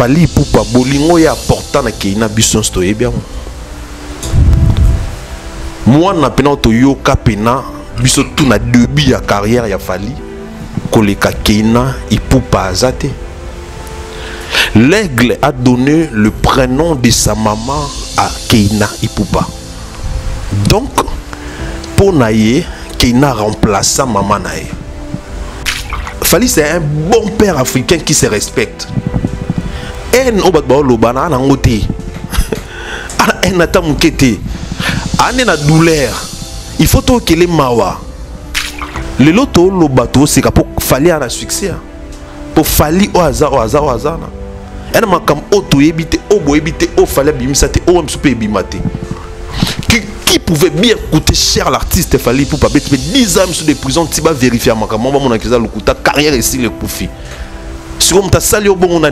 Fally Ipupa bolingo ya important na Keina biso sto e bien. Moi na pena to yoka pena biso tout na début ya carrière ya Fally koleka Keina Ipupa azate. L'aigle a donné le prénom de sa maman à Keina Ipupa. Donc pour naie Keina remplaça maman naie. Fally c'est un bon père africain qui se respecte. En obatba lobana na ngote. En atamukete. Ane na douleur. Il faut to que les mawa. Le loto lobato c'est pour Fally a succès. Pour Fally au hasard na. En makam auto ebité obo ebité o Fally bimisate o msupe ebimate. Qui pouvait bien coûter cher l'artiste Fally Ipupa mais 10 ans sur des prisons tu vas vérifier makam on va mon akiza lokuta carrière ici le profit. Si on t'a sali au bon on a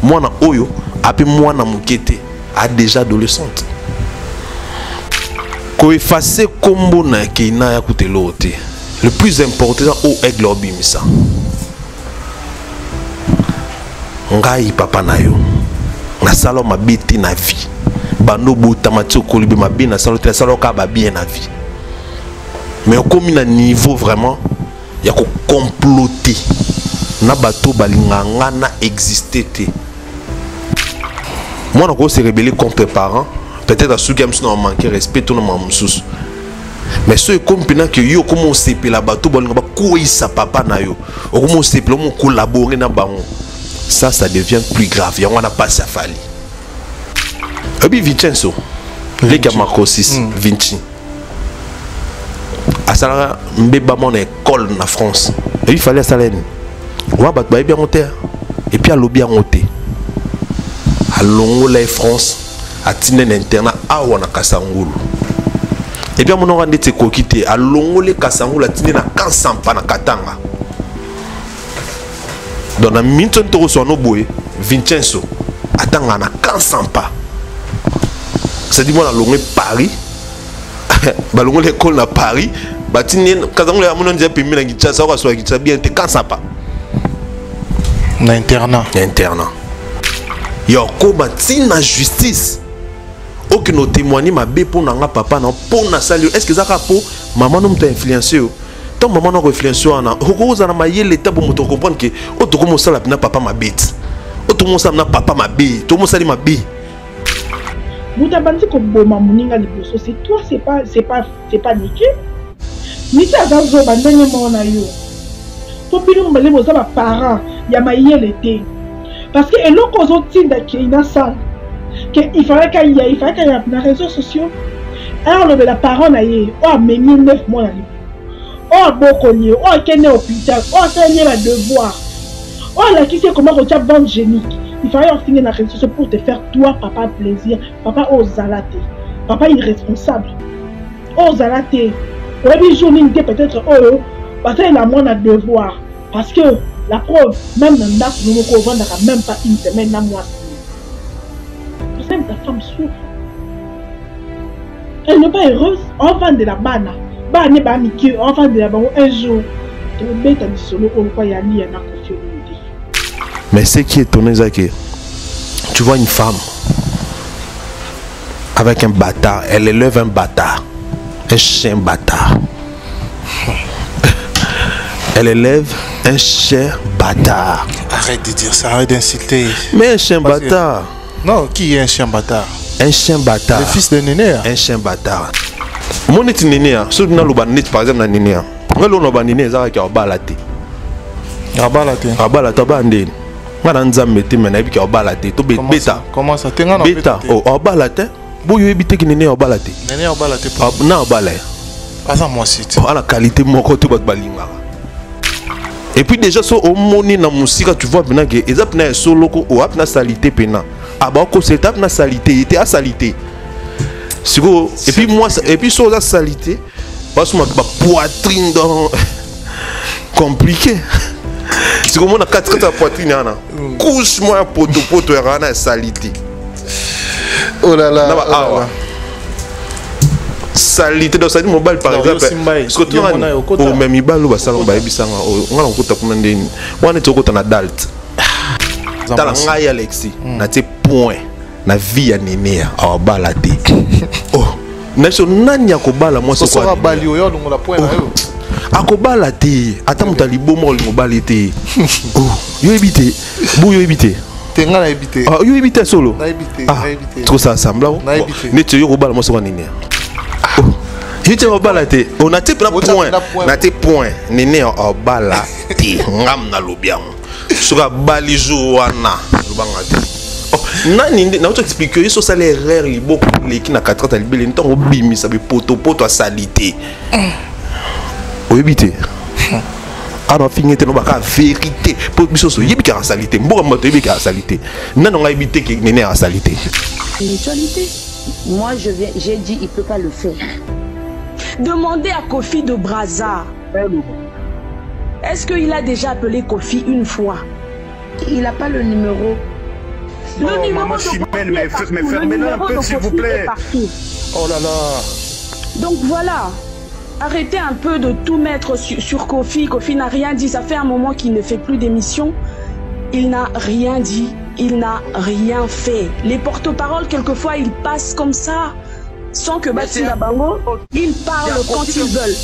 moi na oyo ape moi na mukete a déjà adolescente. Ko effacer combo na Keina ya coûter l'autre. Le plus important au aigle obimisa. Ngai papa na yo. Na salo mabiti na vie. Bando botamati okolibe mabi na salo te salo ka ba bien na vie. Mais comme na niveau vraiment ya ko comploter na bato balinganga na exister te. Moi on se rebeller contre parents, peut-être à ceux qui ont manqué respect tout le monde sous. Mais ceux comme pendant que yo comment on s'épelle la bateau balingaba quoi sa papa na yo. Comment on s'épelle on collaborer na bango. Ça devient plus grave. Il y a passé à Fally. Et puis Vincenzo, les gars Marco 6, Vinci. À ça, mbeba mon école en France. Et il fallait ça l'aine. Ouais, bah bien monter. Et puis à l'obia monter. À Longola France, à Tinen internat à Wana Kasangulu. Et puis à mon rendez te kokité à Longola Kasangulu à Tinen à Kansampa na Katanga. Dans la minute de son oboé, Vincenzo attend à Kansampa. C'est-à-dire moi dans l'ongé Paris, bah l'ongé l'école à Paris, bah Tinen Kasangulu à mon ondia pimi na Gitcha ça va soit Gitcha bien te Kansampa. Na internat. Internat. Yo koba tina justice. Aucun témoigner ma bé pour nanga papa non pour na salut. Est-ce que ça ka pour maman nous t'a influencé? Tant maman non influencé ana. Oko za na maye l'état pour me comprendre que o to comme ça la na papa ma bête. O to comme ça na papa ma bé. To comme ça ma bé. Bouta bandi ko boma muninga liboso c'est toi c'est pas niqué. Niqué azazo bandanye mona yo. To pilo mbale boza ba parents ya maye l'été. Parce que l'on cause aussi Keina ça qu'il fallait qu'il y ait des réseaux sociaux. Alors le la parole aille oh même 9 mois oh bokonye oh qu'elle hôpital oh ça y est la devoir oh là qui sait comment retirer bande génique. Il fallait en finir la réseaux sociaux pour te faire toi papa plaisir papa aux zalaté papa irresponsable aux zalaté ouais journée peut-être oh parce qu'il a moins à devoir parce que la preuve, même dans la nous ne pouvons même pas une semaine à moi. Parce que ta femme souffre. Elle n'est pas heureuse. On vend de la banane. Banane, on vend de la banane un jour. Mais ce qui est étonnant, c'est que tu vois une femme avec un bâtard, elle élève un bâtard, un chien bâtard. Elle élève un chien bâtard. Arrête de dire ça, arrête d'insulter. Mais un chien bâtard. Non, qui est un chien bâtard? Un chien bâtard. Le fils de Néné. Un chien bâtard. Mon est Néné, ceux qui n'ont pas par exemple, dans Néné. Moi, l'on a Néné, ça qui a balaté. A balaté. A balaté, bandé. Moi, dans Zambété, mais qui a balaté. Tu bêta. Comment ça? Bêta. Oh, a balaté. Vous avez évité que Néné a balaté. Néné a balaté. Non, a balaté. Pas à moi, c'est. Oh, la qualité, mon côté, tu vas balinga. Et puis déjà so au moni na musique tu vois bien que ezap na solo ko o apna salité pena aba ko c'est tap na salité était à salité siko et puis moi et puis so la salité parce que ma poitrine dans compliqué siko mon na 4 poitrine ana couche moi poto era na salité oh là là salité dans cette mobile par exemple ce que tu as au même ibalo ba salon ba ebisanga on a okota kuna ndeni wana tokota na adult tala ngai Alexis na te point na vie ya nene a bala te oh naso nani akobala moi so quoi bali oyo longola point na yo akobala te ata mutali bomo ngobali te oh yo ebité bu yo ebité tenga na ebité ah yo ebité solo na ebité na ebité trop ça semble ne te yo kobala moi so nene oh yo te kobala te on a te point na te point nene a bala te ngam na lobiam soka bali jo wana lobanga te nani na auto expliquer so ça les erreurs li beaucoup les qui na 4 ans libélé ntango bimi ça be poto à salité o ebité alors finité no baka vérité pour biso so yebi ka salité mboka moto yebi ka salité nani nga ebité ki nene à salité spiritualité. Moi j'ai dit il peut pas le faire. Demandez à Kofi de Brazza. Est-ce qu'il a déjà appelé Kofi une fois? Il n'a pas le numéro. Le numéro de Chimène, mais fermez-le un peu s'il vous plaît. Oh là là. Donc voilà. Arrêtez un peu de tout mettre sur Kofi. Kofi n'a rien dit. Ça fait un moment qu'il ne fait plus d'émission. Il n'a rien dit. Il n'a rien fait. Les porte-paroles, quelquefois, ils passent comme ça. Sans que Batina Bango, ils parlent quand ils veulent.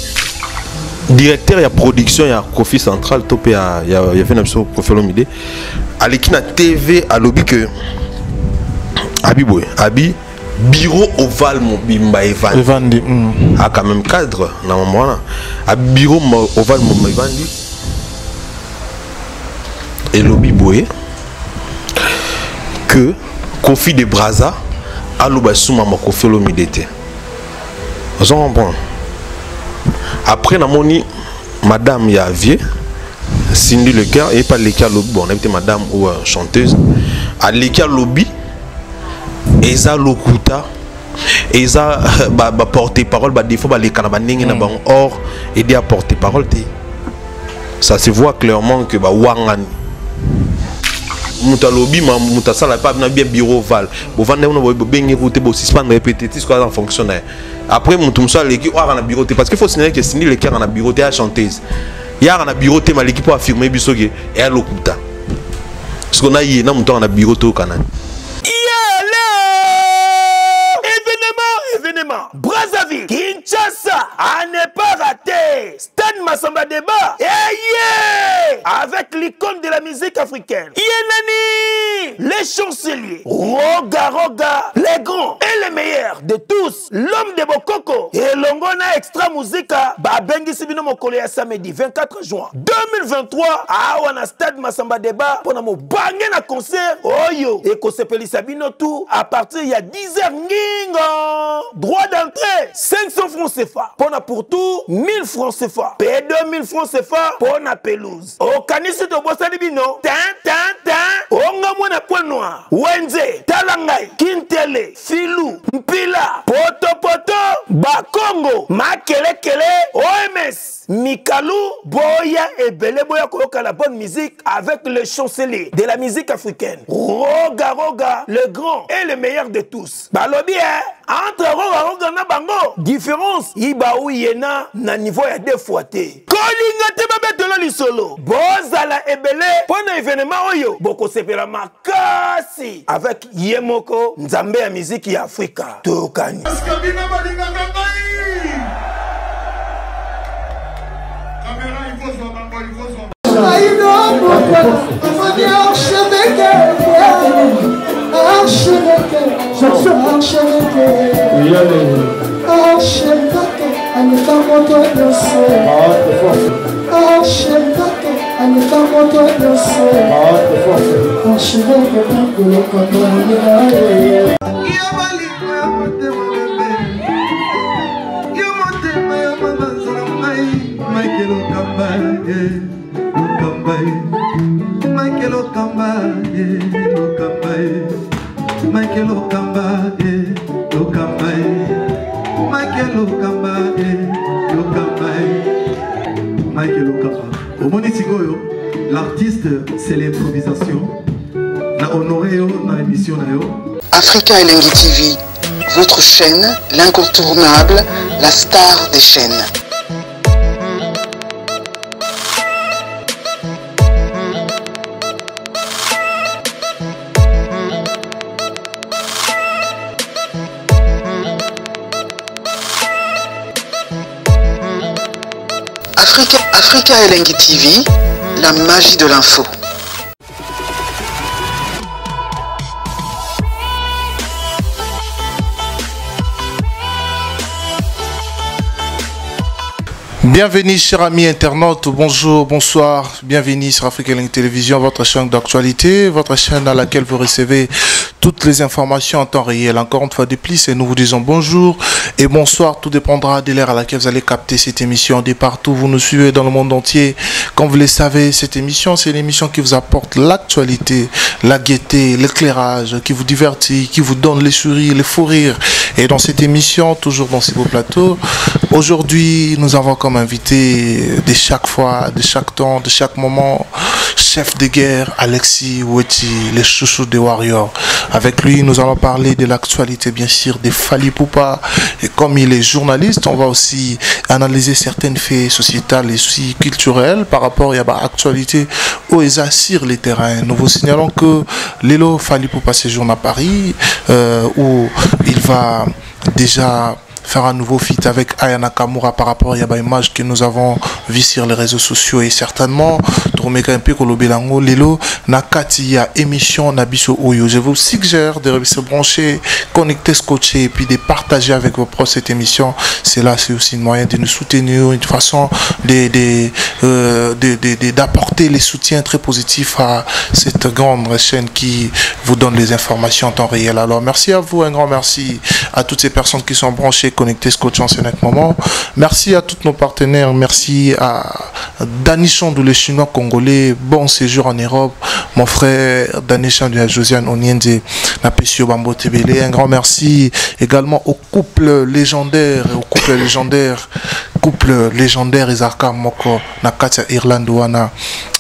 Directeur il y a production il y a Kofi Central topé il y a fait une émission Kofi Olomide à l'équipe TV à lobby que Abi boy Abi bureau ovale mon bimba Evandi a quand même cadre dans mon moment à bureau ovale mon Evandi et lobby boy que Kofi de Brazza a loba souma ma Kofi Olomide te vous comprenez. Après, na moni madame ya vie Cindy le cœur et pas les lobby bon on a été madame ou chanteuse à l'écart lobby eza lokuta eza ba porter parole ba des fois ba les kanaba ningi na bang or aider à porter parole ça se voit clairement que ba wangani muta lobby ma muta sala pas na bien bureau val bo vendre on bo bengi route bo suspendre répéter tout ce qu'on fonctionne après mutum so l'équipe a na bureau parce qu'il faut signaler que Cindy le cœur na bureau à chanteuse ya na bureau ma l'équipe a affirmer bisoge et à lokuta parce qu'on a yé na muta na bureau to kana événement Brazzaville Kinshasa à ne pas rater Stade Massamba Débat avec l'icône de la musique africaine Yenani les chanceliers Roga les grands et les meilleurs de tous l'homme de Bokoko et Longona Extra Musica Babengi Sibino Mokolo ya samedi 24 juin 2023 à Wana Stade Massamba Débat pour na mo bangé na concert oyo et ko sepeli Sabino tout à partir ya 10h ngingo droit d'entrée 500 francs CFA pour tout 1000 francs CFA P2 1000 francs CFA pour na pelouse au kanisi to bosani bino onga mwana point noir Wenze Talangai Kintele Filou Mpila Poto Bakongo Makelekele OMS Mikalou Boya et Bele Boya Koloka la bonne musique avec le chancelier de la musique africaine Roga le grand et le meilleur de tous Balobi entre Roga na bango différence Ibaou Yena na niveau ya deux fois té Kolinga te babetelo lisolo Bozala ebele pona événement oyo boko sepela makasi avec Yemoko Nzambe ya musique ya Afrika Tokani L'artiste, c'est l'improvisation. La honoré dans l'émission. Africa Elengi TV, votre chaîne, l'incontournable, la star des chaînes. Africa Elengi TV, la magie de l'info. Bienvenue chers amis internautes, bonjour, bonsoir, bienvenue sur Africa Elengi Télévision, votre chaîne d'actualité, votre chaîne dans laquelle vous recevez toutes les informations en temps réel. Encore une fois de plus, et nous vous disons bonjour et bonsoir, tout dépendra de l'heure à laquelle vous allez capter cette émission. De partout, vous nous suivez dans le monde entier. Comme vous le savez, cette émission, c'est une émission qui vous apporte l'actualité, la gaieté, l'éclairage, qui vous divertit, qui vous donne les sourires, les fous rires. Et dans cette émission, toujours dans ces beaux plateaux, aujourd'hui, nous avons comme invité de chaque fois, de chaque temps, de chaque moment, chef de guerre Alexis Weti, les chouchous des Warriors. Avec lui, nous allons parler de l'actualité, bien sûr, de Fally Ipupa. Et comme il est journaliste, on va aussi analyser certains faits sociétals et aussi culturels par rapport à l'actualité où ils assurent les terrains. Nous vous signalons que Lelo Fally Ipupa séjourne à Paris, où il va déjà faire un nouveau feat avec Aya Nakamura par rapport à l'image que nous avons vue sur les réseaux sociaux. Et certainement, Lelo Nakati ya émission Nabiso Oyo. Je vous suggère de se brancher, connecter, scotcher et puis de partager avec vos proches cette émission. C'est là, c'est aussi un moyen de nous soutenir, une façon d'apporter les soutiens très positifs à cette grande chaîne qui vous donne les informations en temps réel. Alors merci à vous, un grand merci à toutes ces personnes qui sont branchées, connectés, scotchant en ce moment. Merci à tous nos partenaires. Merci à Dani Chandou, le chinois congolais. Bon séjour en Europe. Mon frère Dani Chandou et Josiane Oniende, Napesio Bambo Tebele. Un grand merci également au couple légendaire, couple légendaire Isaka Moko, na Katia Irlandouana,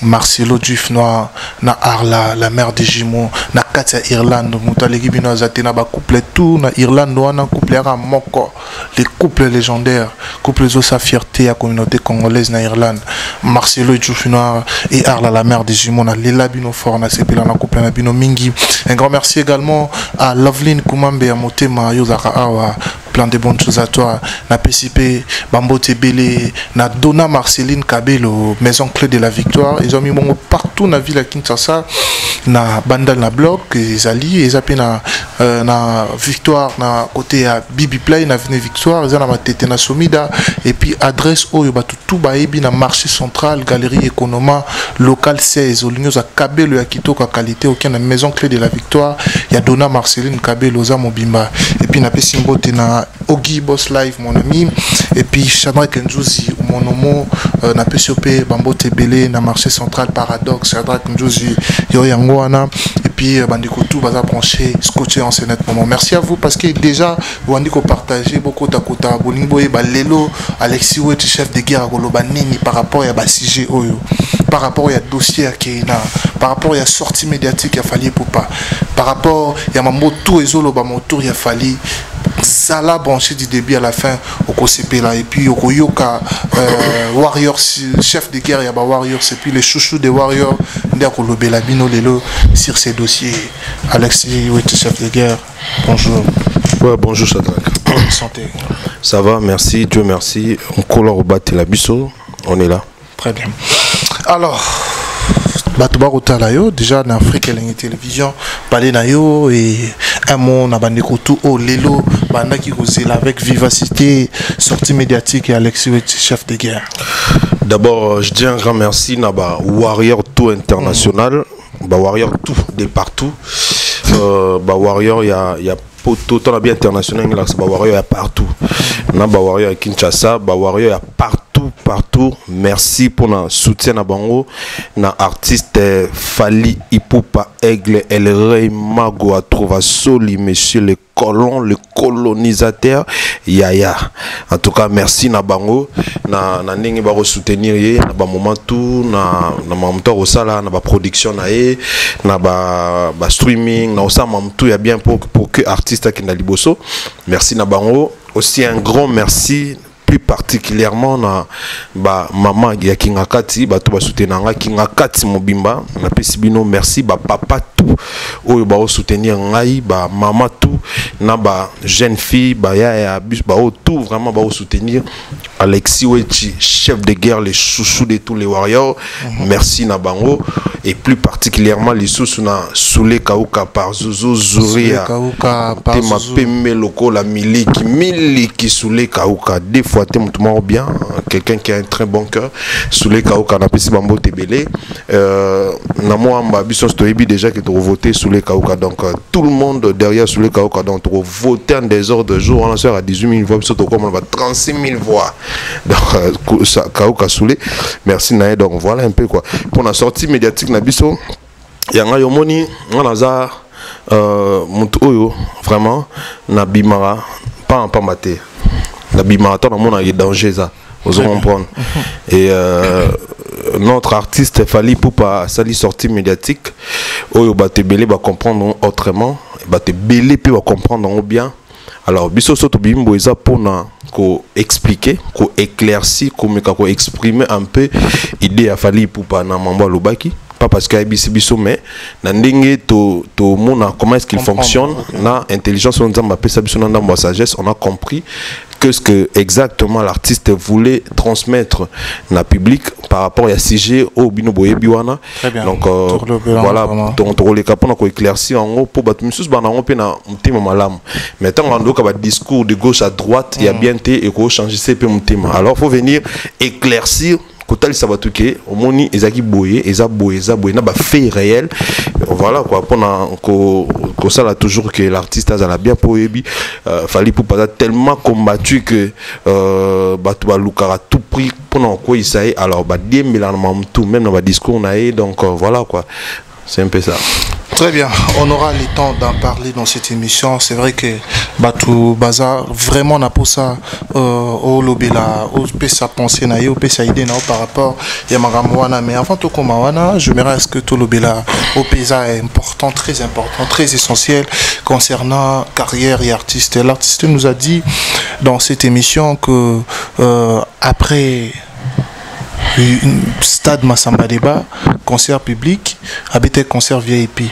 Marcelo Dufnois, na Arla, la mère des jumeaux, na Katia Irlande, Moutalegi Bino Zatena, ba couple tout, na Irlandouana, couple Ara Moko, les couples légendaires, couple de sa fierté à la communauté congolaise na Irlande, Marcelo Dufnois et Arla, la mère des jumeaux, na Lela Bino Fort, na Sepila, na couple na Bino Mingi. Un grand merci également à Loveline Koumambe, à Motema, Yozaka Awa, plein de bonnes choses à toi. Na PCP, Bambo Tebele, na Donna Marceline Kabelo, Maison Clé de la Victoire. Ils ont mis mon partout dans la ville à Kinshasa, na Bandal na Bloc, ils allient, ils appellent na Victoire, na côté à Bibi Play, na Vene Victoire, ils ont na Tete na Somida, et puis adresse au tout baebi na marché central, galerie Economa, local 16, au Lignos à Kabelo, à Kitoko, qualité, aucun na Maison Clé de la Victoire, il y a Donna Marceline Kabelo, Oza Mobimba, et puis na Pessimbo, na Ogi Boss Live, mon ami, et puis Shadrach Njouzi, mon nom, na PCP, Bambo Tebele, na marché central Paradoxe, Shadrach Njouzi, Yo Yangoana, et puis Bandikotou, Baza branché, scotché en ce moment. Merci à vous parce que déjà, vous avez partagé beaucoup d'akota, Bolingboye, Lelo, Alexis Weti, chef de guerre, Golobanini, par rapport à Basige Oyo, par rapport à dossier à Keina, par rapport à sortie médiatique à Fally Ipupa, par rapport à Mamoto et Zolo, Bamoto, il a fallu. Ça l'a branché du début à la fin au KCP là, et puis au Koyoka Warriors, chef de guerre, il y a Warriors, et puis les chouchous des Warriors, Bino Lelo sur ces dossiers. Alexis, oui, chef de guerre, bonjour. Ouais, bonjour Shadrach. Santé. Ça va, merci, Dieu merci. On colore au bâti la bisso, on est là. Très bien. Alors, déjà dans Africa Elengi Télévision, parler nayo et un mot na bandikotu au Lelo banda qui cause avec vivacité, sortie médiatique et Alexis Weti, chef de guerre. D'abord, je dis un grand merci na ba Warrior tout international, ba Warrior tout de partout. Ba Warrior il y a poto tant bien international là, ba Warrior il y a partout. Na ba Warrior à Kinshasa, ba Warrior il y a partout. Merci pour le soutien à Bango, na artiste Fally Ipupa Aigle El Rey Mago a trouvé soli monsieur le colon, le colonisateur Yaya. En tout cas merci na Bango, na ningi ba soutenir ye na ba moment tout na mamto osala na ba production na ye na ba streaming na osa mamto ya bien pour que artiste qui na liboso. Merci na Bango. Aussi un grand merci plus particulièrement na ba maman ya Kingakati ba to ba soutenanga Kingakati mobimba na pesi bino merci ba papa tout oyo ba soutenir ngai ba maman tout na ba jeune fille ba ya bus ba tout vraiment ba soutenir Alexis Wechi chef de guerre les chouchous de tous les warriors merci na bango et plus particulièrement les sous na Soulé Kauka par Zouzou Zouria tema peme loko la miliki Soulé Kauka des fois t'es bien quelqu'un qui a un très bon cœur Soulé Kauka na pesi bambo tebele na moi mba biso stoyebi déjà que tu voter Soulé Kauka donc tout le monde derrière Soulé Kauka donc tu voter en désordre de jour on sort à 18 000 voix biso to comme on va 36 000 voix donc Kauka Soulé merci nae donc voilà un peu quoi pour la sortie médiatique na biso yanga yomoni on a mutu oyo vraiment na bimara pas maté na bimara tant mon a danger ça vous comprendre et notre artiste Fally Ipupa sali sortie médiatique oyo ba te belé ba comprendre autrement ba te belé peut comprendre bien alors biso soto bimbo eza pona ko expliquer ko éclaircir ko exprimer un peu idée à Fally Ipupa na mambo lobaki pas parce qu'il y a biso mais na ndenge to mona comment est-ce qu'il fonctionne na intelligence on nzamba pesa biso na ndamba sagesse on a compris que ce que exactement l'artiste voulait transmettre na public par rapport à sujet au bino boyebi wana donc voilà donc les capons ko éclaircir en haut pour battre musus bana on pe na mtima malamu mais tant on ka ba discours de gauche à droite il y a bien té et ko changer CP mtima alors faut venir éclaircir Kotal Sabatuke, Omoni Ezaki Boye, Eza Boye, n'a pas fait réel. Voilà quoi, pendant que ça là toujours que l'artiste a bien poébi, Fally Ipupa tellement combattu que Batouba Lukara tout pris pendant quoi il s'est alors bah 10 000 tout même dans le discours on a donc voilà quoi, c'est un peu ça. Très bien, on aura le temps d'en parler dans cette émission. C'est vrai que Batou Bazar vraiment n'a pas ça au lobby là, au sa pensée na au sa idée na par rapport à Magamoana. Mais avant tout comme Mawana, je me reste que tout lobby là au paysan est important, très essentiel concernant carrière et artiste. L'artiste nous a dit dans cette émission que après Stade Massamba Débat, concert public, habité concert VIP.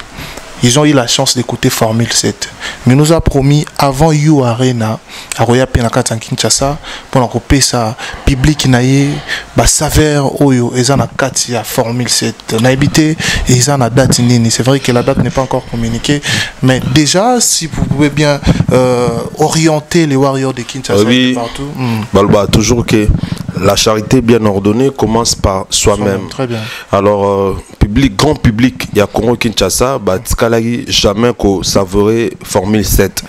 Ils ont eu la chance d'écouter Formule 7. Mais nous a promis avant You Arena, à Roya Penakata Kinshasa, pour couper ça, public naïe, bah saveur oyo, et en a 4 à Formule 7. On a habité et ils en a date nini. C'est vrai que la date n'est pas encore communiquée, mais déjà, si vous pouvez bien orienter les Warriors de Kinshasa oui, partout. Balba, toujours que la charité bien ordonnée commence par soi-même. Très bien. Alors, public, grand public, il y a Congo Kinshasa, bah, jamais qu'on savourait Formule 7.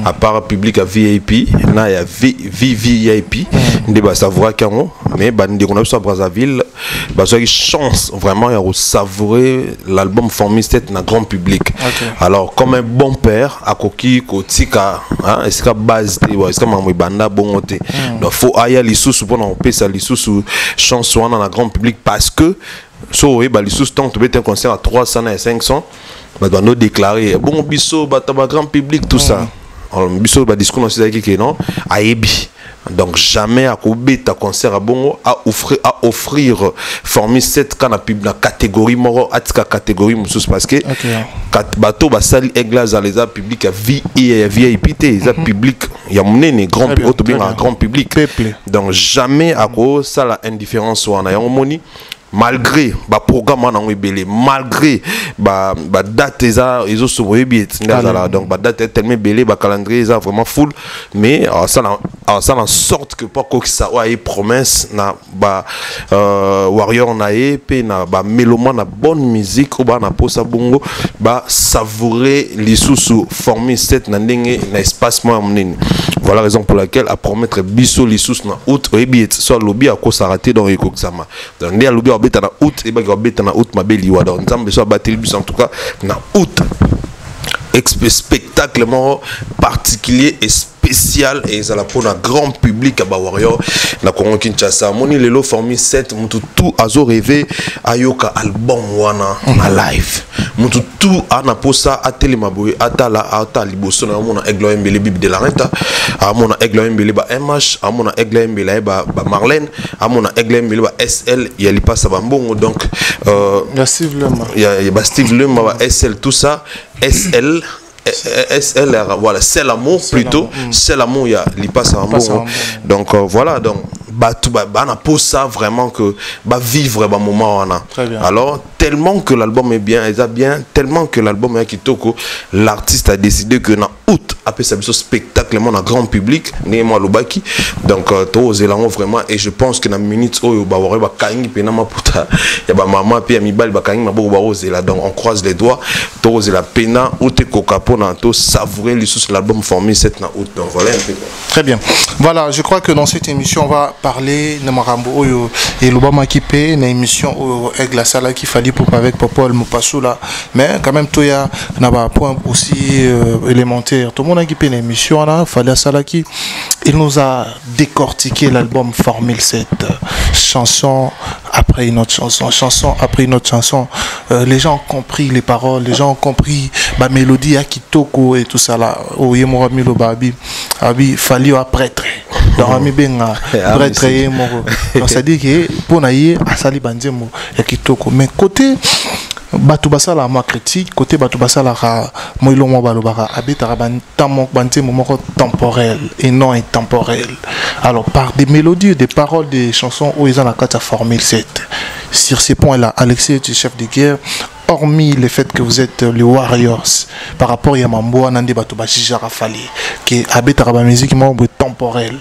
À part public à VIP, il y a VIP, il y a savourer Congo, mais bah, on a à Brazzaville, bah, j'ai chance vraiment de savourer l'album Formule 7 dans grand public. Okay. Alors, comme un bon père, à Koki, Kotika, est-ce que base, est-ce que maman banda bon donc faut aller les sous pour on paie ça les sous chance dans le grand public parce que so et bah les sous tant tu un concert à 300 et 500 bah doit nous déclarer bon biso bah grand public tout ça alors biso bah discours on sait qui non aébi donc jamais à couper ta concert à bongo à offrir Formule 7 quand la catégorie moro à catégorie musus parce que bateau ba sali église à les public à VIP les public il y a mon grand auto bien grand public donc jamais à cause ça la indifférence ou en ayant moni malgré ba programme en belé malgré ba date ils ont sauvé bien donc ba date est tellement belé ba calendrier ça vraiment full mais ça en sorte que pas quoi que ça a promesse na ba warrior na pe na ba mélomane na bonne musique ou ba na posa bongo ba savourer les sous Formule 7 na ndenge na espace moi mnene voilà raison pour laquelle à promettre biso les sous na août et bien soit lobby à quoi s'arrêter dans Ekokzama donc ndé lobby beta na août et ba beta na août mabeli wa donc nzambe so battre bus en tout cas na août spectacle particulier et spécial et ça la pour un grand public à Bawarrior na Congo Kinshasa moni lelo formé 7 mutu tout azo rêvé ayoka album wana na live mutu tout ana posa ateli maboy atala ata liboso na mona Eglo Mbele Bibi de la Renta amona Eglo Mbele ba MH amona Eglo Mbele ba Marlène amona Eglo Mbele ba SL il y a li passe ba mbongo donc il y a Steve Lema il y a Steve Lema ba SL tout ça SL voilà c'est l'amour plutôt c'est l'amour il y a li passe ba mbongo donc voilà donc na pour ça vraiment que vivre un moment alors tellement que l'album est bien tellement que l'album est kitoko l'artiste a décidé que dans août après ça ce spectacle mon grand public néma lobaki donc to zelango vraiment et je pense que dans minutes oyo ba wore ba kangi pena maputa ya ba maman puis amibal ba kangi maboko ba ozela donc on croise les doigts to zela pena ote kokapo na to savourer les sous l'album formé 7 na août donc voilà un peu très bien voilà je crois que dans cette émission on va parler de Marambo Oyo et Lobama Kipé, une émission où Egla Sala qui fallait pour avec Popol Mopassoula, mais quand même Toya n'a pas un point aussi élémentaire. Tout le monde a équipé une émission là, Fallait Sala qui il nous a décortiqué l'album Formule 7, chanson après une autre chanson, chanson après une autre chanson. Les gens ont compris les paroles, les gens ont compris la mélodie à Kitoko et tout ça là. Oh Yemora Milo Babi, Abi Fallait à prêtre. Dans Ami Benga, prêtre Yemoro. Donc ça dit que pour naïe Asali Banzemo et Kitoko. Mais côté Batubasa la ma critique, côté Batubasa la Moilo Mobalobara, habitera Banzemo moko temporel et non intemporel. Alors par des mélodies, des paroles, des chansons où ils ont la carte à Formule 7. Sur ces points-là, Alexis, tu es chef de guerre. Hormis le fait que vous êtes les Warriors, par rapport à Yamambo, Nandi Batuba Jijara Fali, qui habite à la musique temporelle.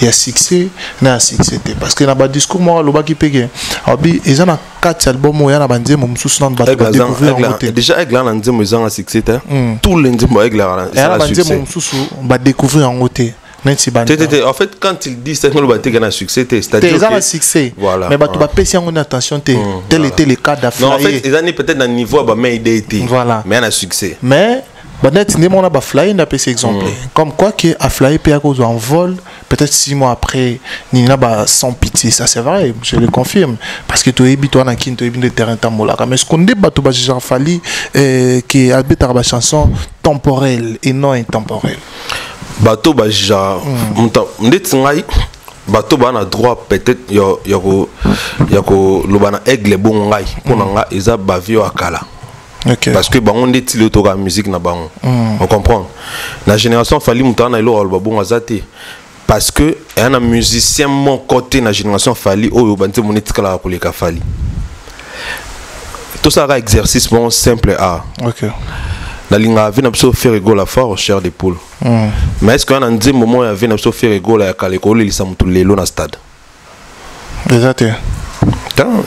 Il y a succès, il y a succès. Parce qu'il y a un discours, moi, le bas qui paye. Il y a 4 albums, il y a un bandit, mon sous-nom de Batuba découvrir en côté. Déjà, avec l'un, il y a un succès. Tout le monde avec l'un, il y a un succès. Mon sous-nom va découvrir en côté. En fait, quand il dit que c'est un succès, c'est-à-dire que succès. Voilà. Mais tu vas payer attention, tel était le cas d'Aflaï. Non, en fait, ils ont peut-être un niveau, mais il a été. Voilà. Mais il y a un succès. Mais, on a Fly, on a payé exemple. Comme quoi, que Aflaï peut avoir en vol, peut-être 6 mois après, il y a sans pitié. Ça, c'est vrai, je le confirme. Parce que tu es habitué à un terrain tamola. Mais ce qu'on dit, tu vas Fali, qui habite à la chanson temporelle et non intemporelle. Bateau baja ndetingai bateau bana droit peut-être yako lobana aigle bon ngai pona nga eza bavio akala parce que bango ndeti le toka musique na bango on comprend la génération fali mutana ilo alba bon azate parce que un musicien mon côté na génération fali oyo bante monetikala ko leka fali tout ça exercice bon simple a OK la ligne a vu n'absolu faire rigolo à fort cher des poules. Mais est-ce qu'on a un moment où il y avait n'absolu faire rigolo à Kaleko les samou tous les lots dans stade. Exact.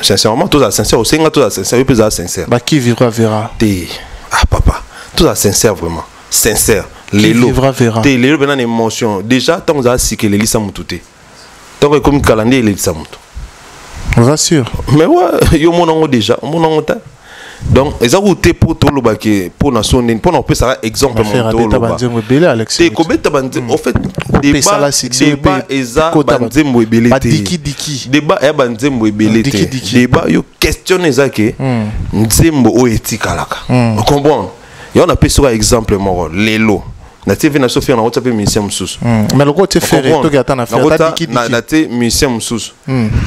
Sincèrement tout ça sincère aussi tout ça sincère plus ça sincère. Bah qui vivra verra. Ah papa tout ça sincère vraiment sincère les lots. Qui vivra verra. Les lots ben une émotion déjà tant que ça si que les lit samou tout est. Tant que comme calendrier les samou. On va sûr. Mais ouais yo mon nom déjà mon nom ta. Donc, ils ont été pour tout le baquet, pour nation, pour nous faire ça exemple. En fait, débat eza banzembo ebelete. Débat e banzembo ebelete. Débat yo questionner ça que nzembo o etikalaka. On comprend. Et on a pris sur exemple moro lelo. Na TV na Sophie na WhatsApp musicien msusu. Mais le côté ferré to gata na faire ta diki diki. Na te musicien msusu.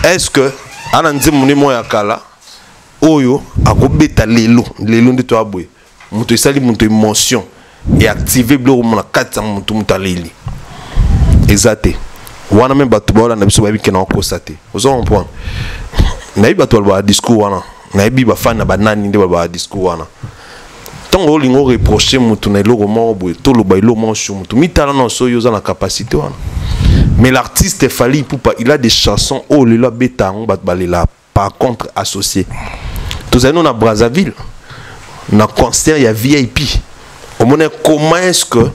Est-ce que ana nzembo ni mo ya kala oyo akobeta lelo nde to abwe muto esali muto émotion et activer blo na 400 muto mutaleli exacté wana même batu ba na biso ba bi kena okosate ozo comprendre na iba to ba discours wana na ibi ba fan na banani nde ba discours wana tant olingo reprocher muto na eloko mo bwe to lo ba ilo mo shu muto mitala na so yo za na capacité wana mais l'artiste Fally Ipupa il a des chansons oh le la beta on bat balela par contre associé. Tous les nous à Brazzaville, dans concert il y a VIP. Au moment comment est-ce que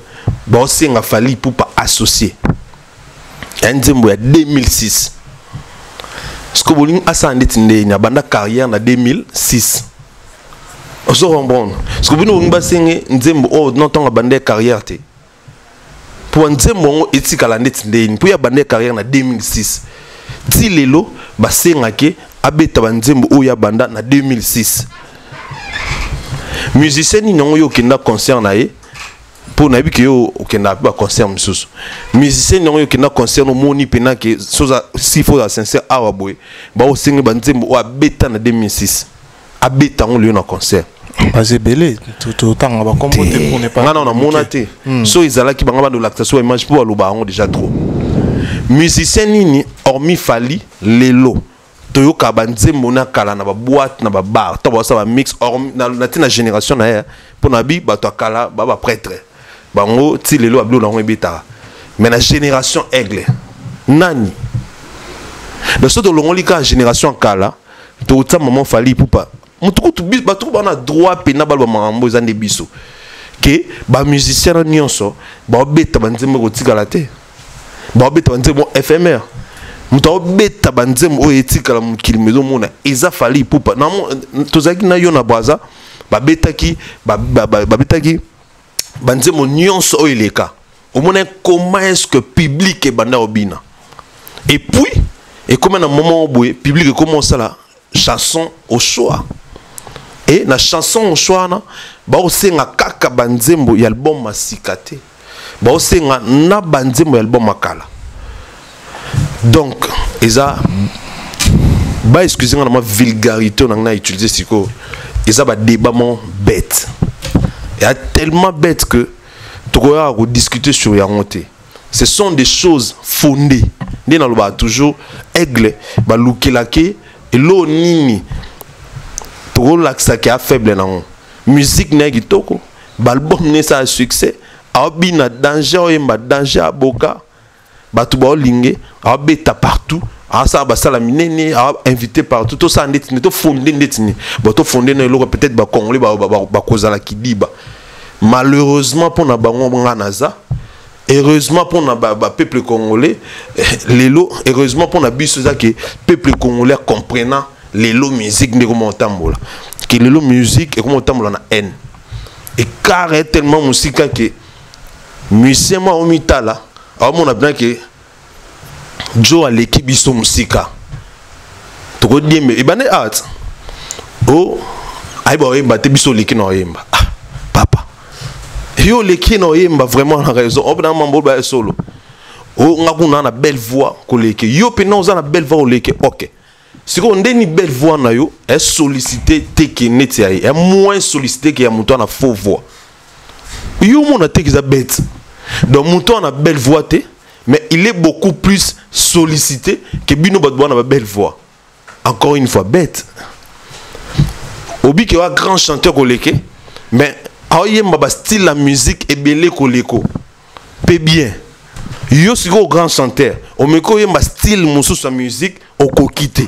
Bossé a fallu pour pas associer. Un il y a 2006. Ce que vous voulez ascender il y a banda carrière en 2006. On se rend compte. Ce que vous voulez passer nzembo oh non tant la banda carrière te. pour nzembo etika la net ndeni pour ya bande carrière na 2006 ti lelo basengake abeta banzembo oya banda na 2006 musicien ni nongo yo kenda concert na ye pour na biki yo okenda ba concert mususu musicien nongo yo kenda concert no moni pena ke soza si faut la sincère awa boy ba o sengi banzembo o abeta na 2006 abeta on lieu na concert basé belé tout temps ba comme te pour ne pas non monate so izala ki banga ba de l'actation image pour aloba on déjà trop musicien nini hormis Fali lelo toyoka banzembo na kala na ba boîte na ba bar to ba sa ba mix na tina génération na ya pour na bi ba to kala ba prêtre bango ti lelo ablo na ngobeta mais la génération aigle nani le saut de l'ongolika génération kala to ta maman Fali poupa mutuku tu bis ba to ba na droit pena ba mambo zande biso ke ba musicien na nyonso ba beta banzembo ko tikala te ba beta banzembo éphémère muto beta banzembo o etikala mukili mezo mona eza Fali poupa na tozaki na yo na baza ba betaki ba betaki banzembo nyonso o eleka au moins comment est-ce que public et banda obina et puis et comme un moment où public commence la chanson au choix et la chanson au choix na ba osenga kaka banzembo ya album masikate ba osenga na banzembo ya album makala donc eza ba excusez-moi ma vulgarité on a utilisé siko eza ba débat mon bête et a tellement bête que tu vas discuter sur Yangote. Ce sont des choses fondées. Nous avons toujours aigle, baloukelake, et l'eau nini. Tu vas a faible na musique n'est toko, l'album n'est pas succès. Abi na danger, danger à boka, batu ba lingé, abeta partout. Ça ba sala minene, invité partout. Tout ça net, tout fondé net ni. Bato fondé na l'eau peut-être ba congolais ba kozala kidiba. Malheureusement pour na bango nganaza, heureusement pour na peuple congolais, lelo, heureusement pour na biso za que peuple congolais comprenant lelo musique ne comment tambola. Que lelo musique et comment tambola na haine. Et car est tellement musique que musicien moi au mitala, alors mon a bien que Joe à l'équipe biso musika. To go dire mais ibane art. Oh, ay ba yemba te biso leki na yemba. Papa. Yo leki no yemba vraiment la raison on na mambo ba solo o ngakuna na belle voix ko leki yo pe na na belle voix o leki OK si ko ndeni belle voix na yo est sollicité te ki neti ay est moins sollicité que ya muto na faux voix yo mona te ki za bête donc muto na belle voix te mais il est beaucoup plus sollicité que bino batbo na belle voix encore une fois bête obi ki wa grand chanteur ko leki mais aoyemba ba style la musique et belé koleko pe bien yo siko grand chanteur o meko yemba style musu sa musique o kokite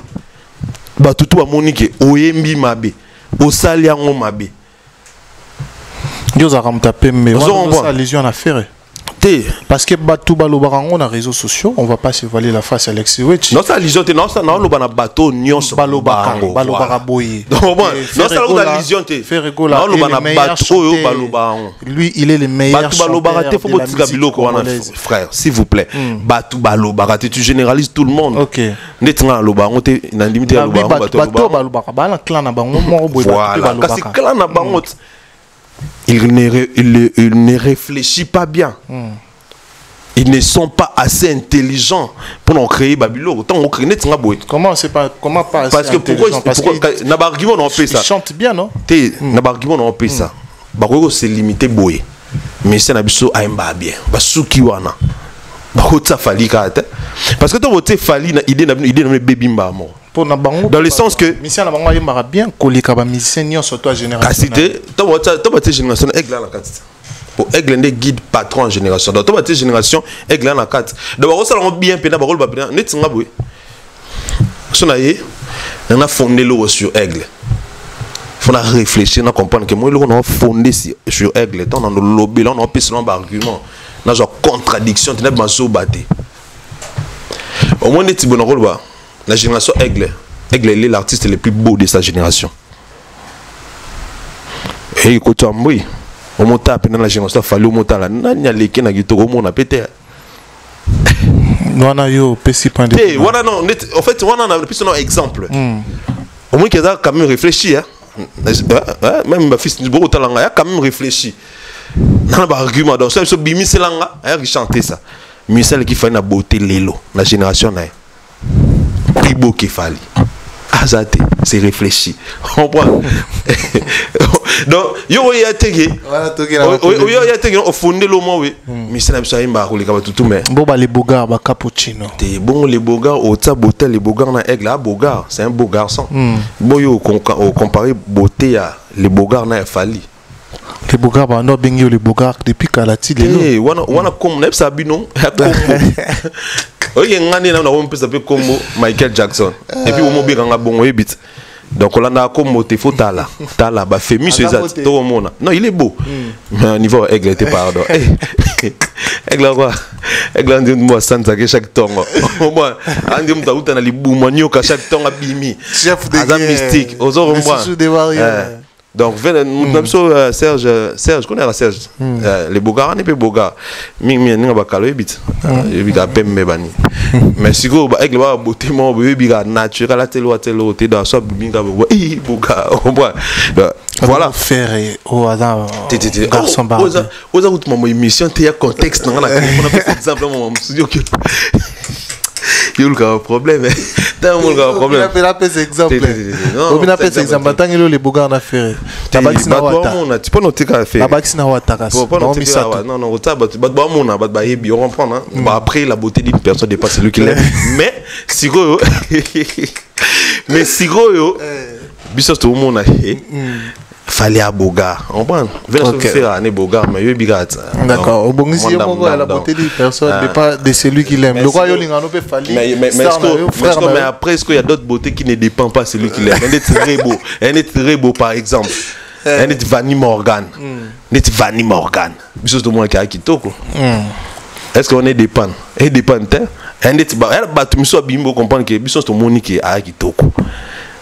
ba tutu ba monique oyembi mabe o sali yango mabe yo za ramta pembe wa lésion na faire parce que batou balobarango na réseaux sociaux on va pas se voiler la face Alexis Wetch non ça lésion non ça na loba na bateau nyonso balobara boye non ça la lésion te faire gola loba na bateau balobarango lui il est le meilleur batou balobara te faut botika biloko wana frère s'il vous plaît batou balobara te tu généralises tout le monde OK netinga lobarango te na limite lobarango batou balobara bana clan na bango mo boye voilà kasi clan na bango il ne réfléchit pas bien. Ils ne sont pas assez intelligents pour en créer Babylone. Comment pas parce que pourquoi Nabarguimon on fait ça. Ils chantent bien non? Nabarguimon on fait ça. Bakoko c'est limité boy. Mais c'est nabiso aimba bien. Basuki wana. Bakota Fali kata. Parce que toi voter Fali na idée na baby mbamo. Dans le sens que musicien na bango yemba bien koleka ba musicien nyonso toi génération. Kasité, toi génération aigle la carte. Pour aigle des guide patron en génération. Donc toi génération aigle la carte. Donc ça rend bien pena ba rôle ba bien net nga boy. Sonaye on a fondé le sur aigle. Faut na réfléchir, na comprendre que moi le on a fondé sur aigle, tant dans le lobby là on a plus long argument. Na genre contradiction, tu n'as pas so batté. Au moins net bon rôle ba. La génération Aigle est l'artiste le plus beau de sa génération. Et écoute, oui, au mota pendant la génération fallu au mota là nani aleki na kitoko mona pété wana yo pesi point de vue wana non en fait wana na plus un exemple au moins qu'il a quand même réfléchi hein même ma fils beaucoup talanga a quand même réfléchi dans ba argument donc ça bimi selanga a chanter ça Michel qui fait na beauté lelo la génération na plus beau qu'il fallait Azate, c'est réfléchi. On prend. Donc, yo y a tege. Yo y a tege au fondé le mot oui. Mais c'est la chose imba rouler comme tout mais. Bon bah les bogards bah cappuccino. T'es bon les bogards au tab hôtel les bogards na aigle là bogard, c'est un beau garçon. Bon yo comparer beauté à les bogards na fali. Les bogards bah non bengi les bogards depuis Kalati les. Eh wana comme n'est pas bino. Oui, ngani na on peut s'appeler comme Michael Jackson. Et puis au mobile nga bon bit. Donc on a comme te faut tala ba famille c'est ça tout le monde. Non, il est beau. Mais au niveau aigle était pardon. Aigle quoi? Aigle on dit moi santa que chaque temps. Moi, on dit moi uta na libu manio ka chaque temps abimi. Chef de guerre mystique. Aux autres moi. Donc, Serge, je connais Serge. Les bogards, on est pas bogards. Mais on a pas bit. Il a peine me bani. Mais si vous avez la beauté, mon bébé naturel, la télé, t'es dans soit binga bogards. Voilà. Faire au hasard. Garçon barbe. Aux autres, mon émission, t'es à contexte. On a exemple, mon studio que. Il y a un problème. Il y a un problème. Il y a un exemple. Il y a un exemple. Tant que les bogards ont fait. Tu peux noter qu'à faire. La vaccine a attaqué. Non, non, on reprend. Après, la beauté d'une personne dépasse celui qui l'aime. Mais, si gros, bisous tout le monde. Fallait à Boga. On prend. Venez faire un Boga, mais il y a d'accord. Au bon ici, la beauté des personnes n'est pas de celui qui l'aime. Le roi Yolinga ne peut pas mais après, est-ce qu'il y a d'autres beautés qui ne dépendent pas de celui qui l'aime? Elle est très beau. Elle est très beau, par exemple. Elle est Vanny Morgan. Elle est Vanny Morgan. Bisous tout le monde qui a quitté. Est-ce qu'on est dépend? Elle dépend. Elle est battu. Monsieur Bimbo comprend que bisous tout le monde qui a quitté.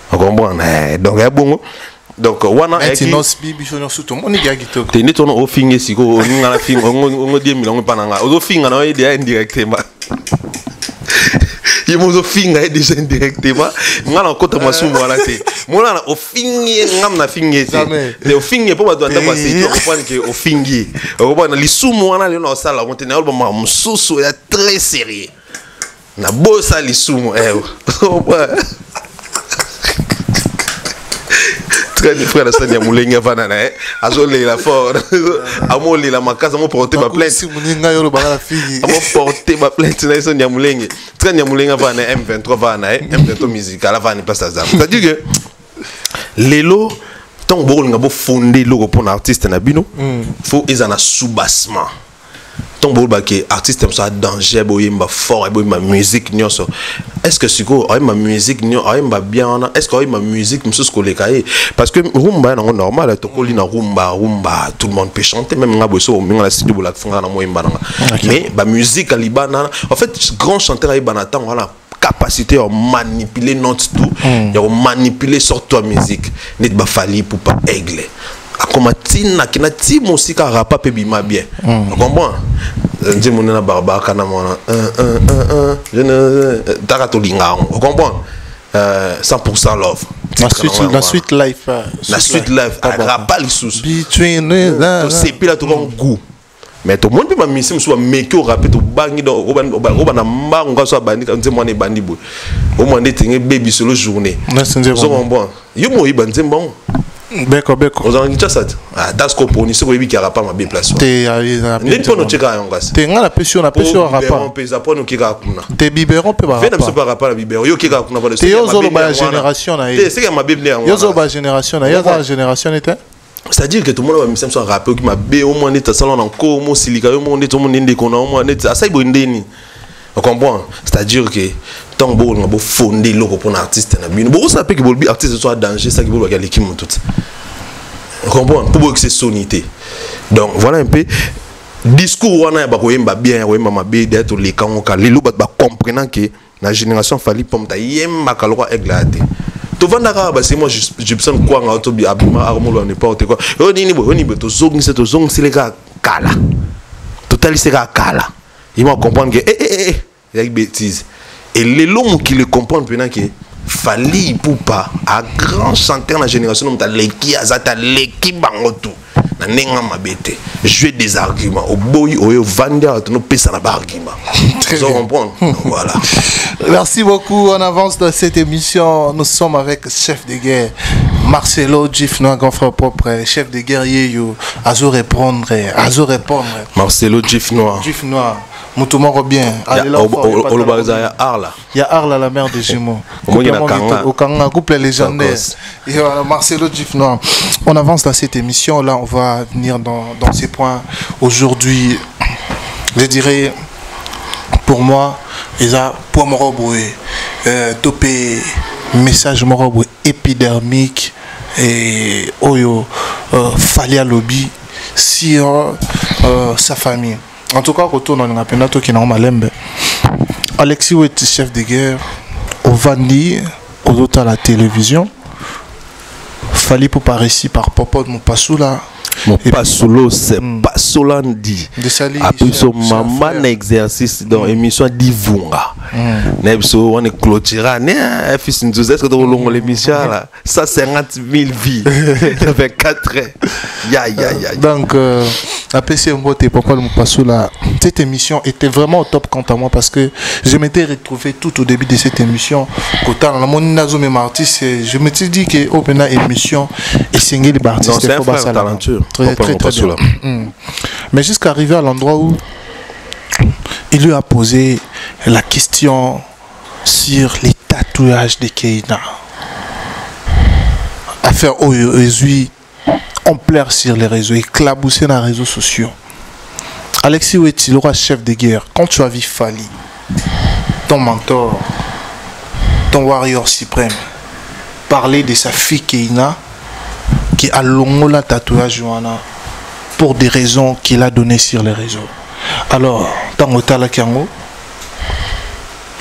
On comprend. Donc, elle est bon. Donc wana eki nosbi biso surtout on est gagito te ne tono o finge siko on ngala finge on die milongo pananga o finga na ide indirectement il mo finga déjà indirectement ngala kota masumu wala te mona o finge ngam na finge te o finge po ba doit pas c'est tu comprends que o finge o ba na lisumu wana le no sala on tenait ba mususu ya très sérieux na bossa lisumu frère ça n'y a moulinga vanana azolé la fort amolé la makasa mo porter ma plainte si moulinga yo ba la fille mo porter ma plainte na ça n'y a moulinga très n'y a moulinga vanana M23 vanana M23 musical la vanana pas ça c'est à dire que lelo tant bo nga bo fonder logo pour un artiste na bino faut ils en a soubassement tant bo ba que artiste ça danger boyemba fort et boyemba musique nyonso est-ce que siko ma musique nyo ma bien est-ce que ma musique monsieur skolekaye parce que rumba na normal to kolina rumba tout le monde peut chanter même nga boso minga la studio la fanga na moyemba mais ba musique alibana en fait grand chanteur alibana tant voilà capacité à manipuler notes tout et à manipuler sur toi musique net ba fali pour pas aigle comme tina kina ti musique rapa pe bima bien on comprend je mon na barba kana mona je ne taratolinga on comprend 100% love la suite life rapa les sous between c'est pile tout bon goût mais tout le monde peut ma mission soit make au rap to bangi do oba na mbango so bandi kan moi ne bandi bo au moins n'était baby solo journée so bon yo mo ibande bon Beko. Aux Anglais, ça. Ah, das ko poni se ko yebi ki rapa ma bien place. Te ne to no cheka yongas. Te ngala pression rapa. On peut ça pour nous qui ga kuna. Te biberon pe ba rapa. Fait na pas rapa la biberon. Yo ki ga kuna ba de. Te yo zo ba génération na. Te c'est que ma bible yo zo ba génération na. Ya za génération était. C'est-à-dire que tout le monde va me sentir rappel qui m'a bé au moins net salon encore mo silica au moins net tout le monde ndé kona au moins net ça ibo ndeni. On comprend? C'est-à-dire que tant bon on va fonder logo pour un artiste na bino. Bon ça peut que bolbi artiste soit danger ça qui bolbi ga l'équipe tout. On comprend pour que c'est sonité. Donc voilà un peu discours on a ba ko yemba bien ko yemba mabe d'être les quand on les lo ba comprenant que la génération fali pom ta yemba ka lo aigle ate. Tu vas n'avoir c'est moi Gibson quoi en auto abima armolo n'importe quoi. On y to zong c'est les gars kala. Total c'est gars kala. Ils vont comprendre que il y a une bêtise. Et les longs qui le comprennent maintenant que Fally Ipupa a grand chanteur dans la génération où t'as leki azata leki bangotu na nenga mabete jouer des arguments au boy au vendre tu nous pèse na argument. Vous comprenez? Voilà. Merci beaucoup. On avance dans cette émission. Nous sommes avec chef de guerre Marcelo Djifnois, grand frère propre, chef de guerre Yeyo. Azo répondre. Marcelo Djifnois. Moutoumoro bien. Allez là. Il y a Arla, la mère des jumeaux. Au Kanga, couple légendaire. Et voilà, Marcelo Djifnois. On avance dans cette émission. Là, on va venir dans ces points. Aujourd'hui, je dirais, pour moi, ils ont pour Moroboué, topé message Moroboué épidermique et Oyo Fally Lobby sur sa famille. En tout cas, retour dans le pénato qui n'a pas malembe. Alexis Ouet, chef de guerre, au Vandi, aux autres à la télévision. Fally Ipupa réussi par Popo de Moupassoula. Mon Pasolo, c'est Pasolandi. Après son maman exercice dans l'émission d'Ivunga. Nebso, on est clôturé. Fils nous est-ce que dans le long l'émission là, ça 50 000 vies. Avec 4 ans. Donc, après c'est un mot de Papa Moupassoula. Cette émission était vraiment au top quant à moi parce que je m'étais retrouvé tout au début de cette émission. Quand on a mon Nazome Martis, je me suis dit que Opena émission et signer les artistes. C'est un frère talentueux. Très bien. Mais jusqu'à arriver à l'endroit où il lui a posé la question sur les tatouages de Keina. Affaire Oyoezui, on plaire sur les réseaux, éclaboussé dans les réseaux sociaux. Alexis Ouetti, le roi chef de guerre, quand tu as vu Fally, ton mentor, ton warrior suprême, parler de sa fille Keina, qui a longo la tatouage Johanna pour des raisons qu'il a données sur les réseaux. Alors, dans le Kango,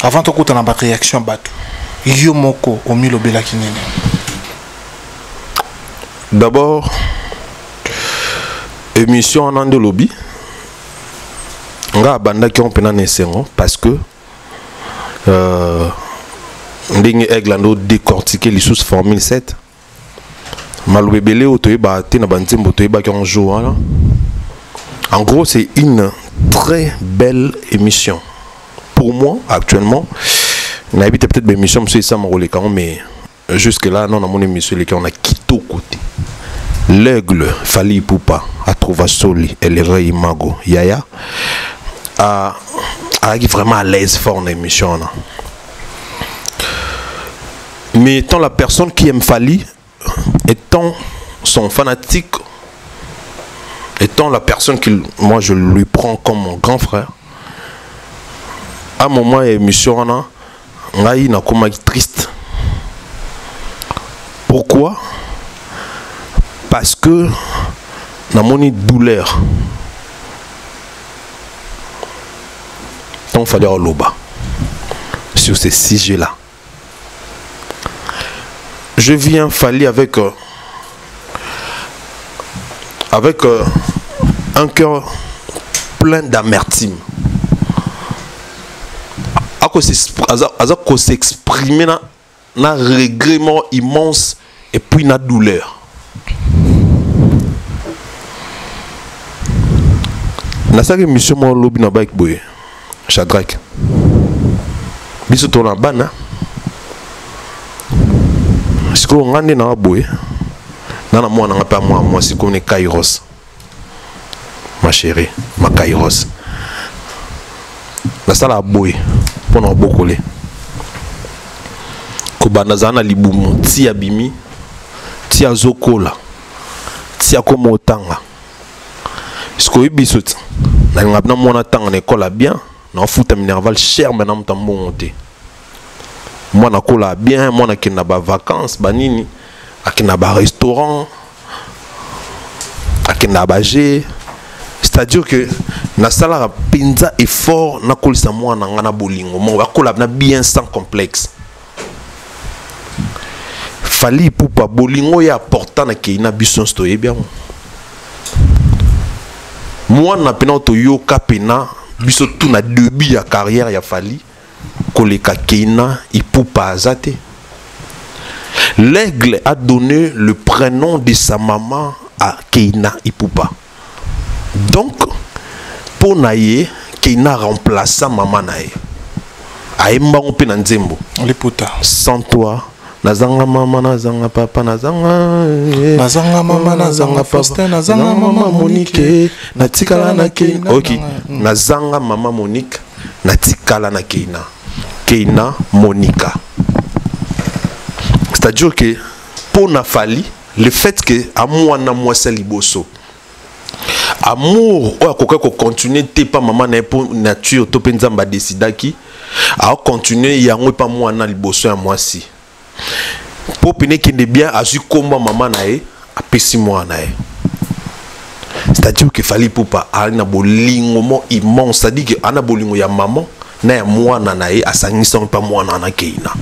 avant de faire une réaction, Batou, Yomoko, au Milo Belakinene. D'abord, émission en de lobby. On a abandonné qui ont parce que Ndenge Aiglando décortiqué les sous Formule 7. Malouébélé Otoeba Tena Bantim Otoeba qui en joue. En gros, c'est une très belle émission. Pour moi, actuellement, on a peut-être des émissions, mais jusque-là, non, dans mon émission, on a quitté côté. L'aigle, Fally Ipupa, a trouvé Soli, et les Rey Mago, Yaya, a vraiment à l'aise fort dans l'émission. Mais étant la personne qui aime Fally, étant son fanatique, étant la personne que moi je lui prends comme mon grand frère, à un moment l'émission on a une triste. Pourquoi? Parce que dans mon douleur, donc il fallait loba sur ces sujets-là. Je viens Fally avec un cœur plein d'amertume. À cause s'exprimer dans un regret immense et puis une douleur. Na sa émission mo lobi na bike boy Shadrach biso to na bana siko ngande na boy na mwana nga pa moi siko ne Kairos ma chérie ma Kairos na sala boy pona bokole ko bana zana libumu ti abimi ti azokola ti akomotanga siko ibisot na ngapna mona tanga na école bien na futa minerval cher maintenant mtambo monter mwana kola bien mwana kina ba vacances banini akina ba restaurant akina ba G, c'est-à-dire que na sala pinza effort na kolisa mwana ngana bolingo mo ba kola na bien sans complexe. Fali Ipupa bolingo ya important na Keina biso stoye bien. Moi na pena to yoka pena biso tout na début ya carrière ya Fali koleka Keina Ipupa azate. L'aigle a donné le prénom de sa maman à Keina Ipupa. Donc pour naye Keina remplaça maman naye. Aemba pe na nzembo. Liputa. Sans toi nazanga mama nazanga papa nazanga mama nazanga Faustin nazanga mama Monique natikala na Keina. OK. Nazanga mama Monique natikala na Keina. Keina Monica. C'est-à-dire que pour na Fali le fait que amour na mwasa liboso. Amour o ko continuer te pas maman na pour nature to penzamba decidaki a continuer yango pa mwana liboso ya mwasi. Pour pene qui est bien a su komba maman na e a pesi mwana e. C'est-à-dire que Fali Ipupa a na bolingo immense, c'est-à-dire que ana bolingo ya maman na ya mwana na e asangisa pa mwana na Keina.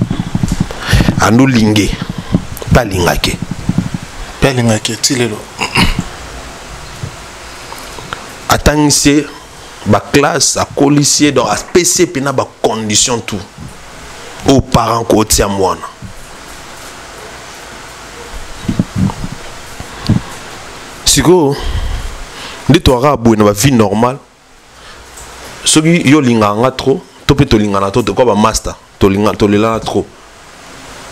Ando lingé pas lingake. Pas lingake tilelo. Attendez ba classe à policier dans PC pena ba condition tout aux parents côté à moi siko de toi bo na vie normale soki yo linganga trop to pe to lingana to ko ba master to linga to lela trop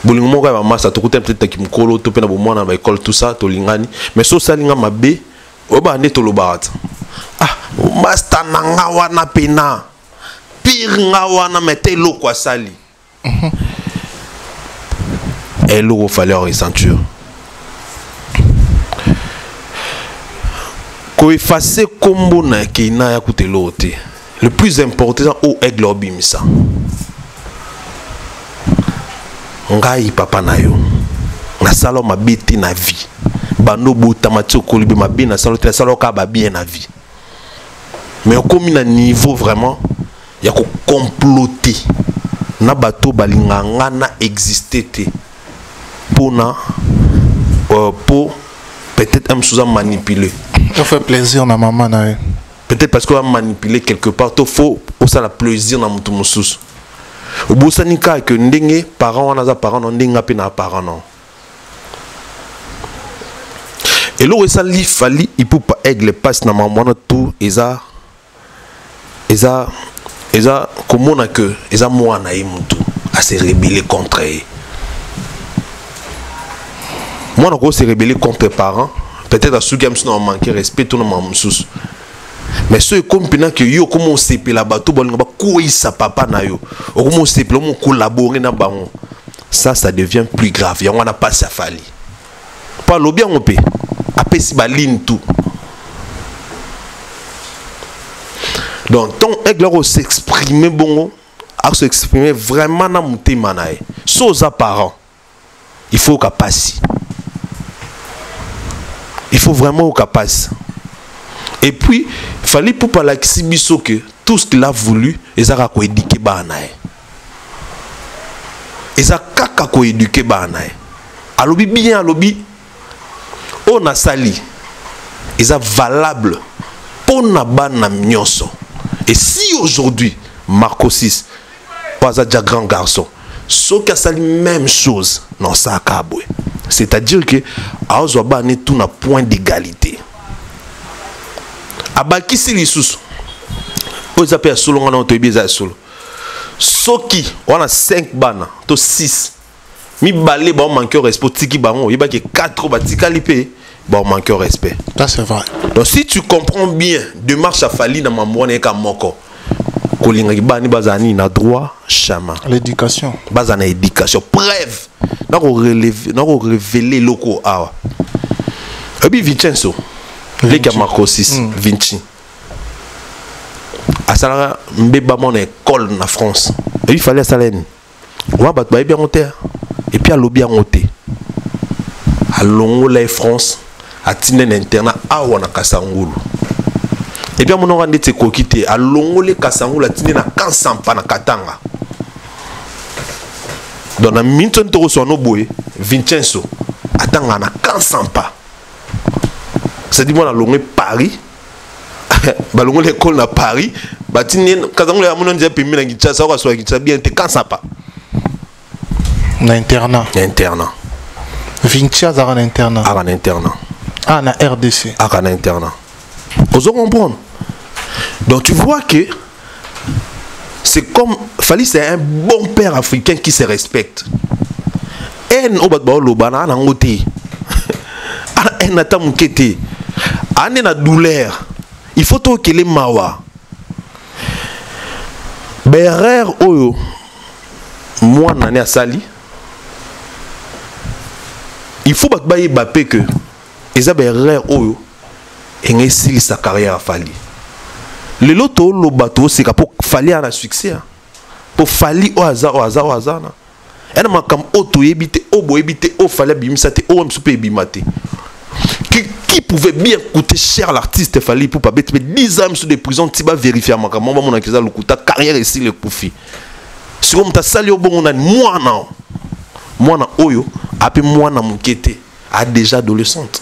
bolingo moko ba master to kuta peut-être ki mkolo to pe na bo mwana ba école tout ça to lingani mais so salinga mabe oba ne to lobat. Ah, master nanga wana pena pire nga wana mete lo kwa sali. Et l'eau fallait en ceinture. Ko effacer combo na Keina ya koute lote. Le plus important au aigle obimisa. Ngai papa na yo. Na salo mabiti na vie. Bando botamati okolibe mabe na salo te salo ka ba bien na vie. Mais comme il a un niveau vraiment, il y a comploter. Na bateau balinganga na exister pour peut-être un chose à manipuler. Ça fait plaisir na maman na. Peut-être parce qu'on va manipuler quelque part. Il faut ça la plaisir na mutu mususu. Au bout ça nika que ndenge parents on a parents on ndenge pe na parents non. Et là ça li Fali Ipupa aigle passe na maman tout eza comment on a que eza mwana imutu à se rebeller contre eux. Moi on a se rebeller contre les parents peut-être à ceux qui ont manqué respect tout le monde sous. Mais ceux comme pendant que yo comment on s'est la bateau bon ba courir sa papa na yo comment on s'est on collaborer na bango ça devient plus grave ya on a pas ça Fali pas lo bien on peut après si baline tout. Donc, ton aigle s'exprimer bon, à s'exprimer vraiment dans mon thème. Sans apparent, il faut qu'à passe. Il faut vraiment qu'à passe. Et puis, il fallait pour parler que tout ce qu'il a voulu, il a éduqué banae. Il a kaka éduqué banae. Alobi bien alobi, on a sali. Il a valable pour na bana nyonso. Et si aujourd'hui, Marco 6, pas un grand garçon, ce qui a la même chose, non, ça a caboué. C'est-à-dire que, à Ozoba, on est tout à point d'égalité. À Baki, c'est les sous. Vous appelez solo, on a un solo. Ce qui, on a 5 bana, 6. Mi balé, on manque de respect, tiki baron, il y a 4 batika lipé. Bon, manque de respect. Ça, c'est vrai. Donc, si tu comprends bien, démarche à Fali dans ma moine et Kamoko, Kolinga Bani Bazani n'a droit, chama. L'éducation. Bazana éducation. Bref, nous avons révélé locaux. Et puis Vincenzo, les Marco 6, Vinci. À ça, mbeba mon école en France. Et puis il fallait ça l'aine. On va battre bien en terre. Et puis à l'obia en terre. À Longola France. À Tinen internat à wana Kasangulu. Et bien mon rendez te kokite à Longole Kasangulu à Tinen na Kansampa na Katanga. dans la minute on reçoit nos boy Vincenzo attend on a 400 pas c'est dit moi la longue Paris ba longue l'école na Paris ba tini quand on a mon dia pimi na Kinshasa ça soit Kinshasa bien te 400 pas na internat Vincenzo en internat en internat ah na RDC en internat vous comprenez donc tu vois que c'est comme Fally c'est un bon père africain qui se respecte en obatba lobana na ngote en atamukete ane na douleur il faut to que les mawa berer oyo moi nani asali il faut batba yebapé que eza berer oyo engesi sa carrière à Fally le loto lo bateau c'est pour Fally à la succès pour Fally au hasard na et na makam auto ebité obo ebité o Fally bimisa te o msupe bimate qui pouvait bien coûter cher l'artiste Fally pour pas mettre 10 ans sous des prisons tiba vérifier makam mon akiza lukuta carrière ici le kufi si on t'a sali au bon on a moi na oyo ape moi na mukete a déjà adolescente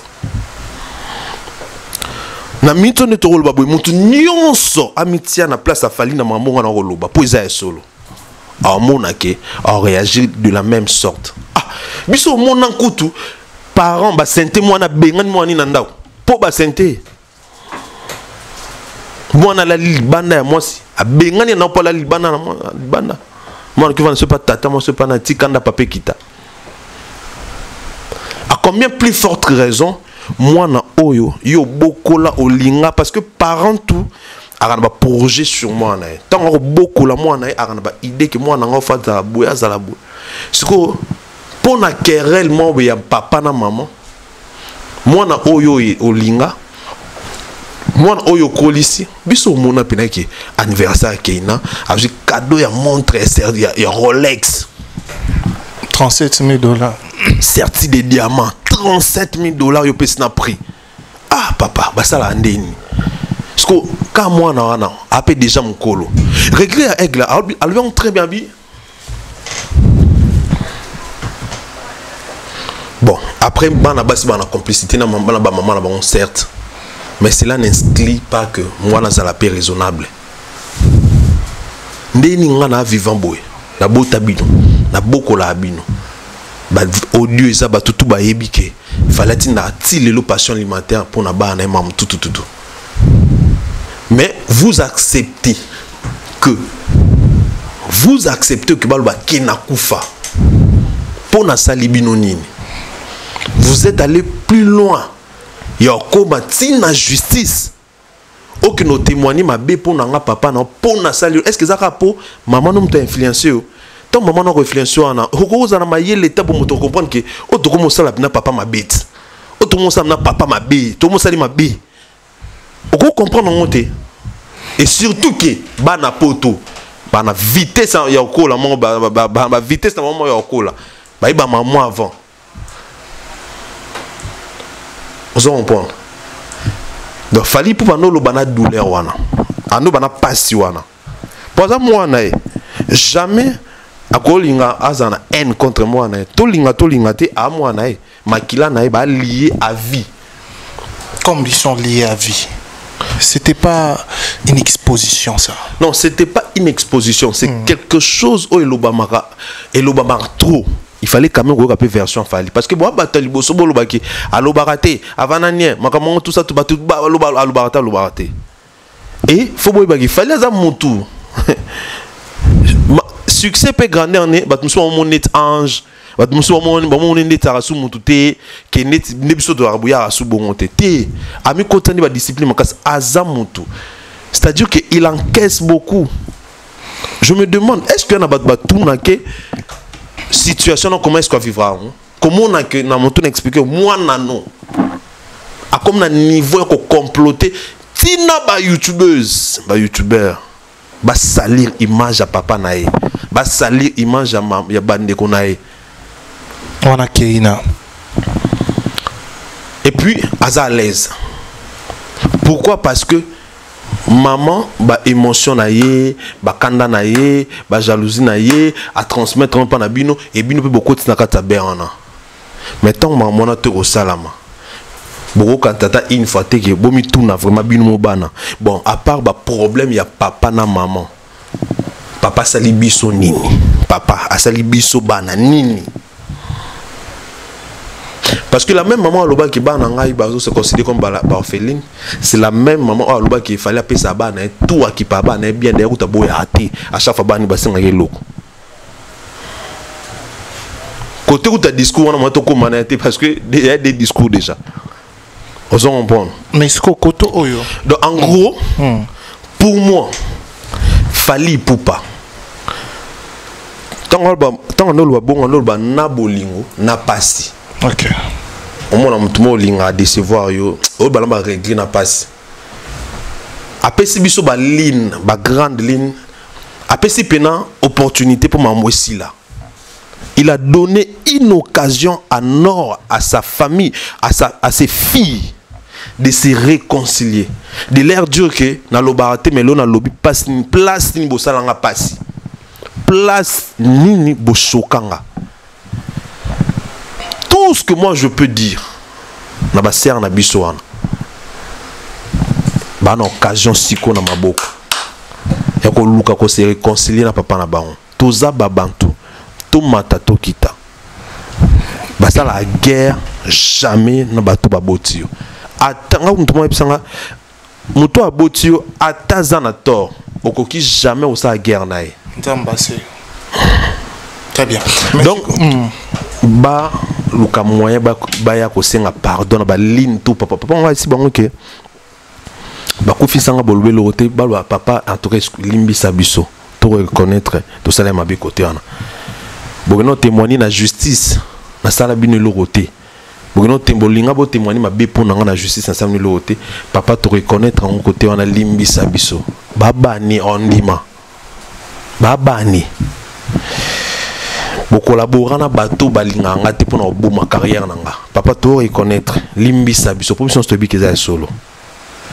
na mito ne to roloba boy mutu nyonso amitia na place à Fally na mamonga na roloba po eza solo a mona ke a réagir de la même sorte ah biso mona nkutu parents ba senté moi na bengani moi ni na ndao po ba senté moi na la libanda ya moi si a bengani na po la libanda na moi libanda moi qui va ne se pas tata moi se pas na tikanda papé kita à combien plus forte raison moi na oyo yo beaucoup la olinga parce que parents tout arana ba projet sur moi na tant beaucoup la moi na arana ba idée que moi na ngofa za boya za la boya siko pour na querelle moi ya papa na maman moi na oyo olinga moi na oyo kolisi biso mona penaki anniversaire keina avec cadeau ya montre ya Rolex $37,000 serti de diamants $37,000 yo pesi na prix ah papa basala ndeni parce que quand moi na wana appé déjà mon colo réglé à aigle albion très bien bi bon après bana basi bana complicité na maman na ba maman na bon certes mais cela n'inclut pas que moi na la paix raisonnable ndeni ngana vivant boy na bota bino na bokola bino ba audio eza ba tutu ba yebike falati na tilelo passion alimentaire pour na ba na mam tout mais vous acceptez que baloba kena kufa pour na salibino nini vous êtes allé plus loin ya koba tina justice aucun no témoigner ma bé pour na nga papa na pour na sali est-ce que ça rapo maman nous t'a influencé tant maman na influencé na okoza na mayele ta pour moto comprendre que o to komo sala na papa ma bête o to mo sala na papa ma bé to mo sali ma bé oko comprendre monter et surtout que bana poto bana vitesse ya okola mo ba vitesse na maman ya okola ba iba maman avant vous comprenez donc Fally pour nous le bana douleur wana anu bana passi wana pour ça moi na jamais akolinga azana haine contre moi na tolinga te à moi na makila na ba lié à vie comme ils sont liés à vie. C'était pas une exposition ça. Non, c'était pas une exposition, c'est quelque chose où elobamara trop. Il fallait quand même regarder version Fally parce que moi batali boso bolo baki alobarate avananie makamon tout ça tout batu alobarate et faut boy baki fallait ça montu succès peut grandir né bat nous sommes mon net ange bat nous sommes mon net tarasu mutute ke net nebiso de rabuya asu bongote té ami kotani ba discipline makas azamutu c'est-à-dire que il encaisse beaucoup. Je me demande est-ce que na bat tout na ke situation comment est-ce qu'on vivra comment on a que na mon tour expliquer moi nano à comme na niveau qu'on comploter tina ba youtubeuse ba youtubeur ba salir image à papa nae ba salir image ya bande ko nae on a keina et puis aza à l'aise pourquoi parce que maman ba émotion na ye ba kanda na ye ba jalousie na ye à transmettre pas na bino et bino peut beaucoup na kata berana mais tant maman na te au salama beaucoup quand tata une fois te que bomi tout na vraiment bino mobana bon à part ba problème ya papa na maman papa sali biso nini papa asali biso bana nini parce que la même maman aloba qui bana ngai bazo se considère comme orpheline c'est la même maman aloba qui fallait appeler sa bana tout à qui papa na bien d'ailleurs ta boya até à chaque fois bani basinga loko côté où ta discours on a moto comme manité parce que il y a des discours déjà on s'en comprend mais ce koto oyo donc en gros pour moi Fally Ipupa tant on a bon on a na bolingo na pasi. Ok. Au moins on a linga décevoir yo au balamba régler na passe après si biso ba ligne ba grande ligne après si pena opportunité pour mamouessi là il a donné une occasion à Nord à sa famille à ses filles de se réconcilier de leur dire que na lobarate mais na lobi passe une place ni bosalanga passe place ni boshokanga. Tout ce que moi je peux dire, na ba ser na biso wana. Ba na occasion siko na maboko. Ya ko luka ko se réconcilier na papa na bango. Toza babantu, to matato kita. Ba ça la guerre jamais na bato babotio. Atanga mutu mo epsanga mutu abotio ataza na tort. Okoki jamais au sa guerre nae. Ndambassé. Très bien. Donc ba luka moyen ba ya ko senga pardon ba ligne tout papa on va ici bango ke ba ko fisanga bolbe loté ba papa en tout cas limbi sabiso to reconnaître to sala ma be côté ana bogeno témoigner na justice na sala bino loté bogeno tembolinga bo témoigner ma be pona na justice na sala bino loté papa to reconnaître en côté ana limbi sabiso baba ni ondima baba ni bo collaborer na bateau balinga ngate pour na bo ma carrière nanga papa to reconnaître limbi sabiso position stobi que solo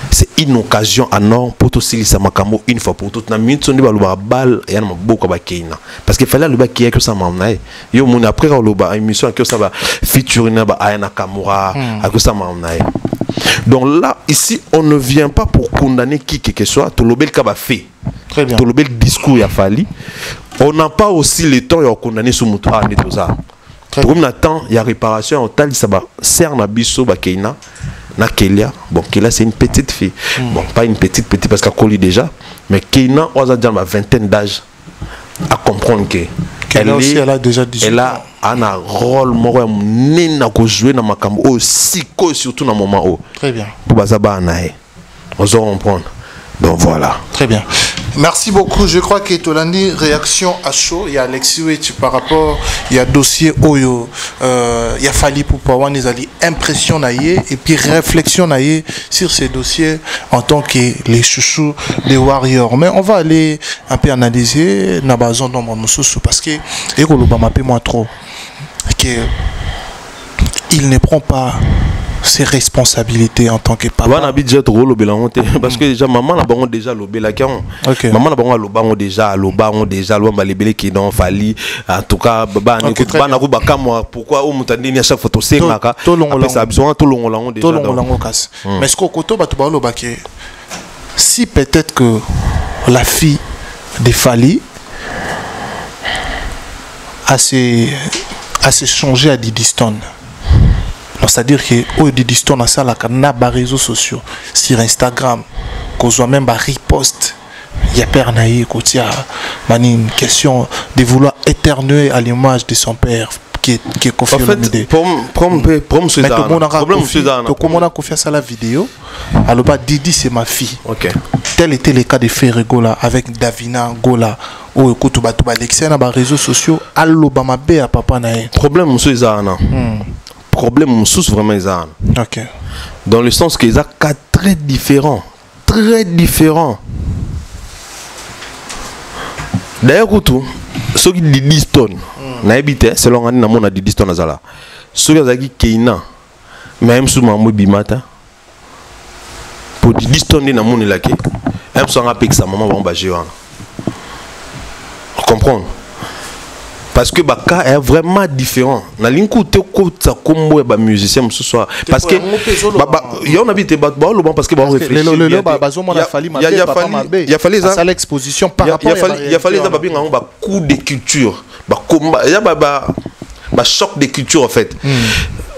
c'est une occasion à non pour tout silisa makambo une fois pour toutes na minute on dit ba bal ya na maboko ba keina parce que fallait le ba qui que ça mamna yo mon après le ba émission que ça va featuring na ba ayana kamura à que ça mamna. Donc là ici on ne vient pas pour condamner qui que soit tout le bel ka ba fait très bien tout le bel discours ya Fally. On n'a pas aussi le temps de condamner ce mouton à tout ça. Comme on attend, il y a réparation au tal ça va ser na biso ba keina na Kelia. Bon Kelia c'est une petite fille. Bon pas une petite parce qu'elle colle déjà, mais Keina on a déjà ma vingtaine d'âge à comprendre que elle a déjà 18 ans. Elle a un rôle moro nena ko jouer na makambo aussi surtout dans moment où. Très bien. Pour bazaba nae. On se comprendre. Donc voilà. Très bien. Merci beaucoup. Je crois que Tolandi, réaction à chaud. Il y a Alexis Ouetu par rapport, il y a dossier Oyo, il y a Fally Ipupa, impression naïe et puis réflexion naïe sur ces dossiers en tant que les chouchous des Warriors. Mais on va aller un peu analyser Nabazon dans mon sous parce que Ekolobama paie moins trop. Que il ne prend pas ses responsabilités en tant que papa. Parce que déjà maman n'a pas déjà lobé la caron. Maman n'a pas lobé déjà lobé qui n'ont fallu en tout cas baba n'écoute pas n'a pas comme pourquoi au moutandi à chaque photo c'est naka après ça a besoin tout long déjà. Mais ce qu'au côté bah tu vas lobé que si peut-être que la fille de Fally a se changé à Didiston. C'est-à-dire que au Didiston a ça na ba réseaux sociaux sur Instagram qu'on soit même ba riposte il y a père naïe côté une question de vouloir éternuer à l'image de son père qui est confié en fait comment on a confiance à la vidéo alors bah Didi c'est ma fille. OK. Tel était le cas de Ferre Gola avec Davina Gola ou écoute ba Alexia na ba réseaux sociaux allo ba ma bé à papa naïe problème monsieur Izana problème sous vraiment ça. OK. Dans le sens qu'ils ont cas très différents. D'ailleurs tout ceux qui disent tonnes na habité selon na mon a dit tonnes azala. Ceux qui ont Keina même sous mamou bimata pour 10 tonnes na mon là même si on a payé sa maman va en géant. Comprendre? Parce que Baka est vraiment différent. Na linku te kota kombo ya ba musicien ce soir parce que y on habite ba parce que ba réfléchir. Il y a fallu ça l'exposition par rapport il y a fallu ça ba binga ba coup de culture. Ba combat, ya ba choc de culture en fait.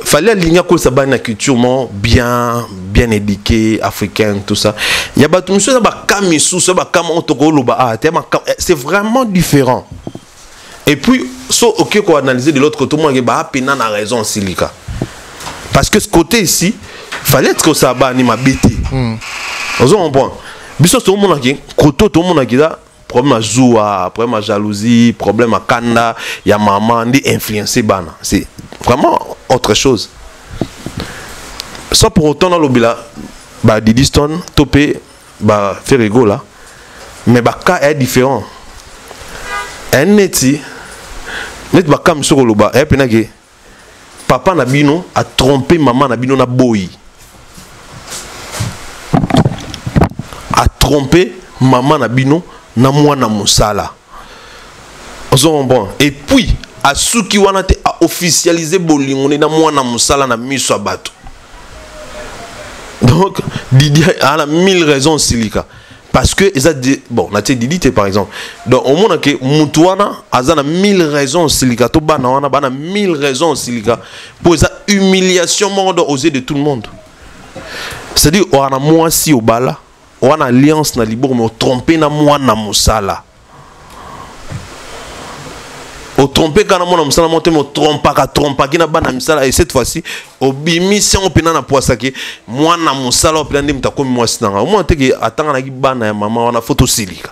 Fallait aligner que ça bana culture bien éduqué africaine tout ça. Il y a ba tout ça ba kamisu ça ba kama otoko loba c'est vraiment différent. Et puis OK qu'on analyser de l'autre côté moi ba pena na raison silica. Parce que ce côté ici fallait être que ça ba ni ma bêté. On comprend. Biso tout le monde qui côté tout le monde qui là problème à joie, problème à jalousie, problème à kanda, il y a maman qui influencé bana. C'est vraiment autre chose. Sans pour autant dans l'obila, bah Diddy Stone, topé, bah Ferrego là, mais bah cas est différent. Un neti, net bah comme sur le bas, et puis papa Nabino a trompé maman Nabino na boy, a trompé maman Nabino na mwana musala. Bon. Et puis à ceux qui ont officialisé bolingo na mwana musala na miso abato. Donc Didier a 1000 raisons silika parce que ils a bon na Didi par exemple. Donc au monde que mutuana azana 1000 raisons silika to bana wana bana 1000 raisons silika pour esa humiliation monde osé de tout le monde. C'est-à-dire on a moi si au bala on a alliance na libour mais tromper na mwana musala. Au tromper quand on a musala monter me trompa qui na bana musala et cette fois-ci au bimi si on pena na poisaki mwana musala au plande mta comme moi sinanga au moins te que attendre na ki bana ya maman on a photo silika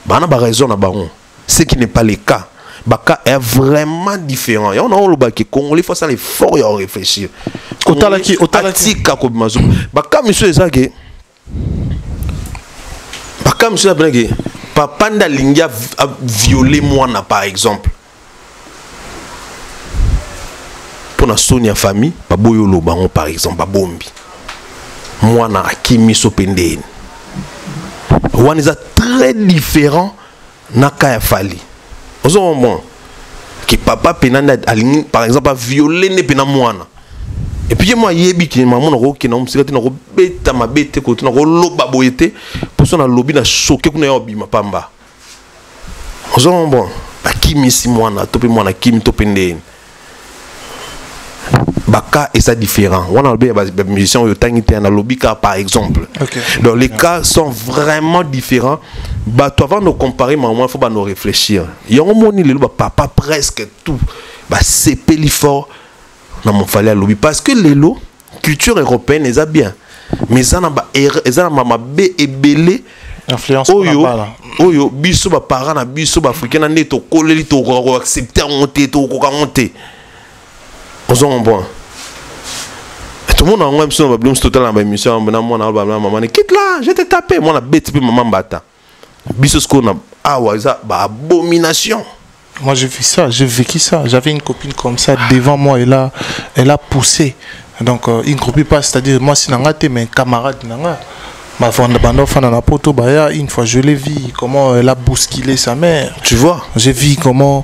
bana ba raison na baron ce qui n'est pas le cas baka est vraiment différent et on a le baki congolais faut ça les fort et réfléchir otalaki ka ko mazo baka monsieur ezake baka monsieur abenge papa ndalingia a violé moi par exemple. Pour la Sonia famille, baboyo lobango par exemple, babombi. Moi na akimi sopendeni. Waniza très différent na kaya fali. Ozo bon que papa penanda alingi par exemple a violé ne pena mwana. Et puis moi yebi ki maman na ki na msikati na ko beta mabete ko na ko loba boyete pour son na lobi na choqué kuna yobi mapamba. Ozo bon bakimi si mwana tope mwana kimi topendeni. Baka et ça différent. On a des musiciens au lobby par exemple. Okay. Donc les cas sont vraiment différents. Bah toi avant de comparer, maman, il faut nous réfléchir. Il y a un moment où papa presque tout. Bah c'est peli fort. Non mon fallait lobby parce que les lots culture européenne ils a bien. Mais ça n'a pas maman b et belé. Influence oyo biso ba parents na biso ba africain na neto koleli to accepter monter to monter. On s'en bon. Tout le monde a même si on va blum total dans l'émission maman quitte là je t'ai tapé moi la bête maman bata biso ce qu'on a ça bah abomination. Moi j'ai vu ça, j'ai vécu ça. J'avais une copine comme ça devant moi elle a poussé donc une copine pas c'est-à-dire moi si n'angate mais camarade nanga ma bande fan na poto baya une fois je l'ai vu comment elle a bousculé sa mère. Tu vois, j'ai vu comment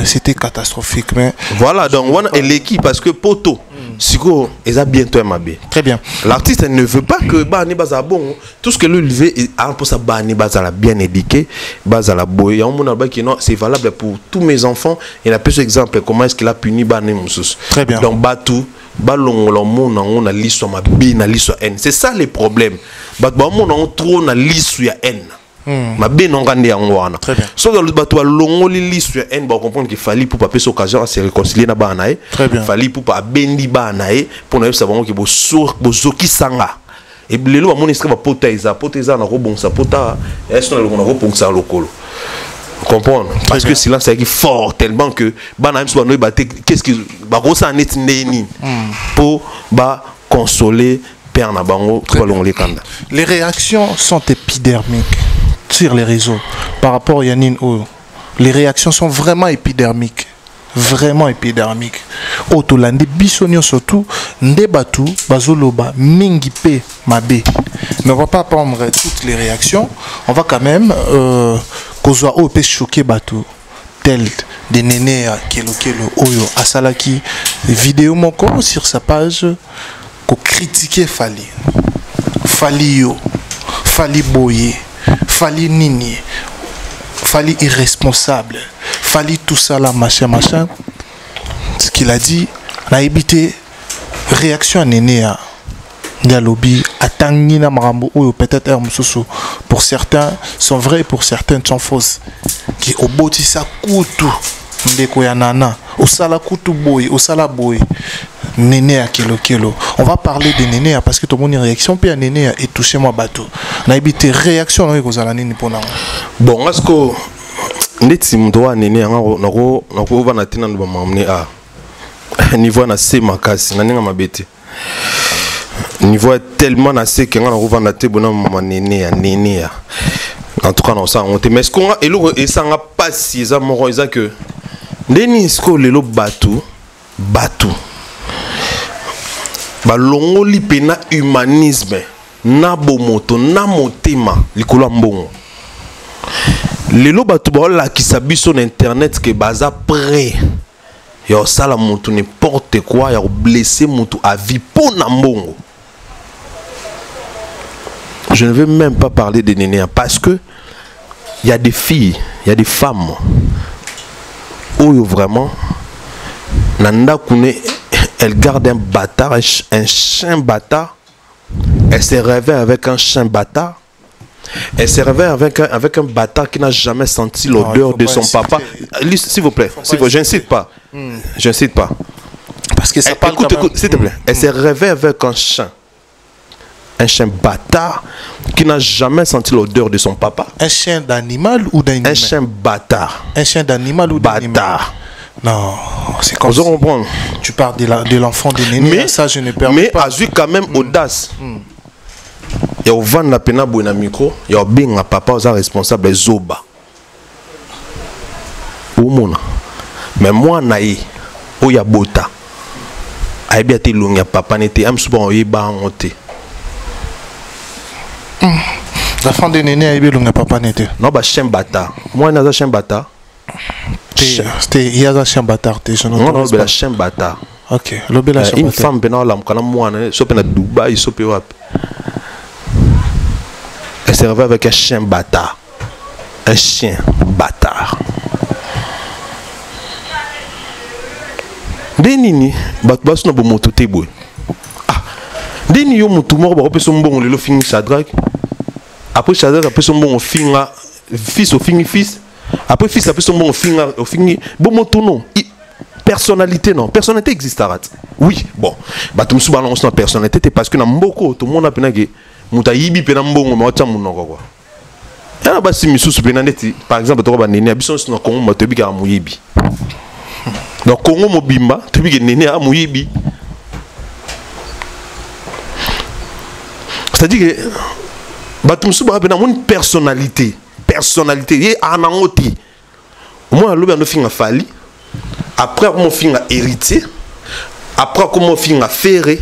c'était catastrophique mais voilà donc on est l'équipe parce que poto Siko, ils a bientôt mabé. Très bien. L'artiste ne veut pas que Bani Baza bon. Tout ce que lui veut, pour ça Bani Baza bien éduqué, Baza la boy. C'est valable pour tous mes enfants. Il y a plusieurs exemples comment est-ce qu'il a puni Bani Moussous. Très bien. Donc Batou, Balong l'homme on a l'issue ma B, na l'issue N. C'est ça les problèmes. Batou on trop na l'issue N. Ma bien non grande en très bien. Sauf dans le bateau longo li sur N pour comprendre qu'il fallait pour pas passer occasion à se réconcilier na banae. Très bien. Fallait pour pas bendi banae pour nous savoir que bo sur bozoki sanga. Et lelo ba monistre ba poteza na ko bon sa pota est-ce que on a ko ponsa lokolo. Comprendre parce que silence est fort tellement que banae soit no baté qu'est-ce que ba rosa net neni pour ba consoler père na bango pour long les kanda. Les réactions sont épidermiques sur les réseaux par rapport à Yannin O. Les réactions sont vraiment épidermiques. Vraiment épidermiques. Otolande bisonio surtout ndebatu bazoloba mingi pe mabe. Mais on va pas prendre toutes les réactions. On va quand même qu'on peut choquer bateau tel des nénés à Kelo Oyo Asalaki vidéo moko sur sa page qu'on critiquer Fali yo Fali boye Fali nini Fali irresponsable Fali tout ça là machin ce qu'il a dit n'a évité réaction à néné à Dialobi Atangina Marambo ou peut-être Mususu pour certains sont vrais pour certains sont fausses qui au botisa kutu ndeko ya nana au sala kutu boy au sala boy néné à kelo on va parler de néné parce que tout le monde une réaction puis néné est touché moi bateau na évité réaction na kozala nini pona bon est-ce que ndeti mdoa néné nako va na tina ndo mamne a niveau na se makasi na ninga mabete niveau tellement na se que ngana ko va na te bona mama néné en tout cas non ça on te mais ce qu'on a et ça n'a pas si ça mon ça que ndeni sko lelo batu balongo lipena humanisme na bomoto na motema likolo mbongo lelo batu ba la ki sabiso na internet que baza prêt ya sala mutu n'importe quoi ya blesser mutu à vie pour na mbongo. Je ne veux même pas parler de néné parce que il y a des filles, il y a des femmes où vraiment Nanda Kune, elle garde un bâtard, un chien bâtard. Elle s'est réveillée avec un chien bâtard. Elle s'est réveillée avec un bâtard qui n'a jamais senti l'odeur de son papa. S'il vous plaît, je n'incite pas. Je n'incite pas. Parce que ça parle écoute, s'il te plaît. Elle s'est réveillée avec un chien. Un chien bâtard qui n'a jamais senti l'odeur de son papa. Un chien d'animal ou d'animal? Un chien bâtard. Un chien d'animal ou d'animal? Bâtard. Non, c'est comme ça. Tu parles de l'enfant de néné. Mais ça, je ne permets pas. Mais a eu quand même audace. Il y a Ovan la pena boina micro. Il y a bien un papa aux responsable Zoba. Oumona. Mais moi naï, oya bota. Aïe bien te lunga papa n'était am souvent oyeba honte. La fin de néné a eu le papa n'était. Non, bah chien bâtard. Moi, il y a un chien bâtard. Il y a un chien bâtard. Non, non, c'est un chien bâtard. Ok. Une femme, Dubaï, elle s'est réveillée avec un chien bâtard. Un chien bâtard. Denini, batbas no bomoto teboy. Ah, deni yo mutu moko ba peso mbongo lelo fini Shadrach. Après Shadrach après son bon finga fils au fini fils. Après fils après son bon finga au fini bomoto non. Personnalité non, personnalité existera. Oui, bon. Ba tumsu balance na personnalité parce que na mboko tout monde a penage muta yibi pena mbongo ma cha munoko quoi. Ya ba si misusu pena neti par exemple to ba neni abiso no Congo motobi ka muyibi. Donc Congo mobimba tu bi neni a muyibi. C'est-à-dire que batumsu ba pena une personnalité ye anangoti. Moi lobi ando finga fali. Après mon film héritier, après comment film a ferré,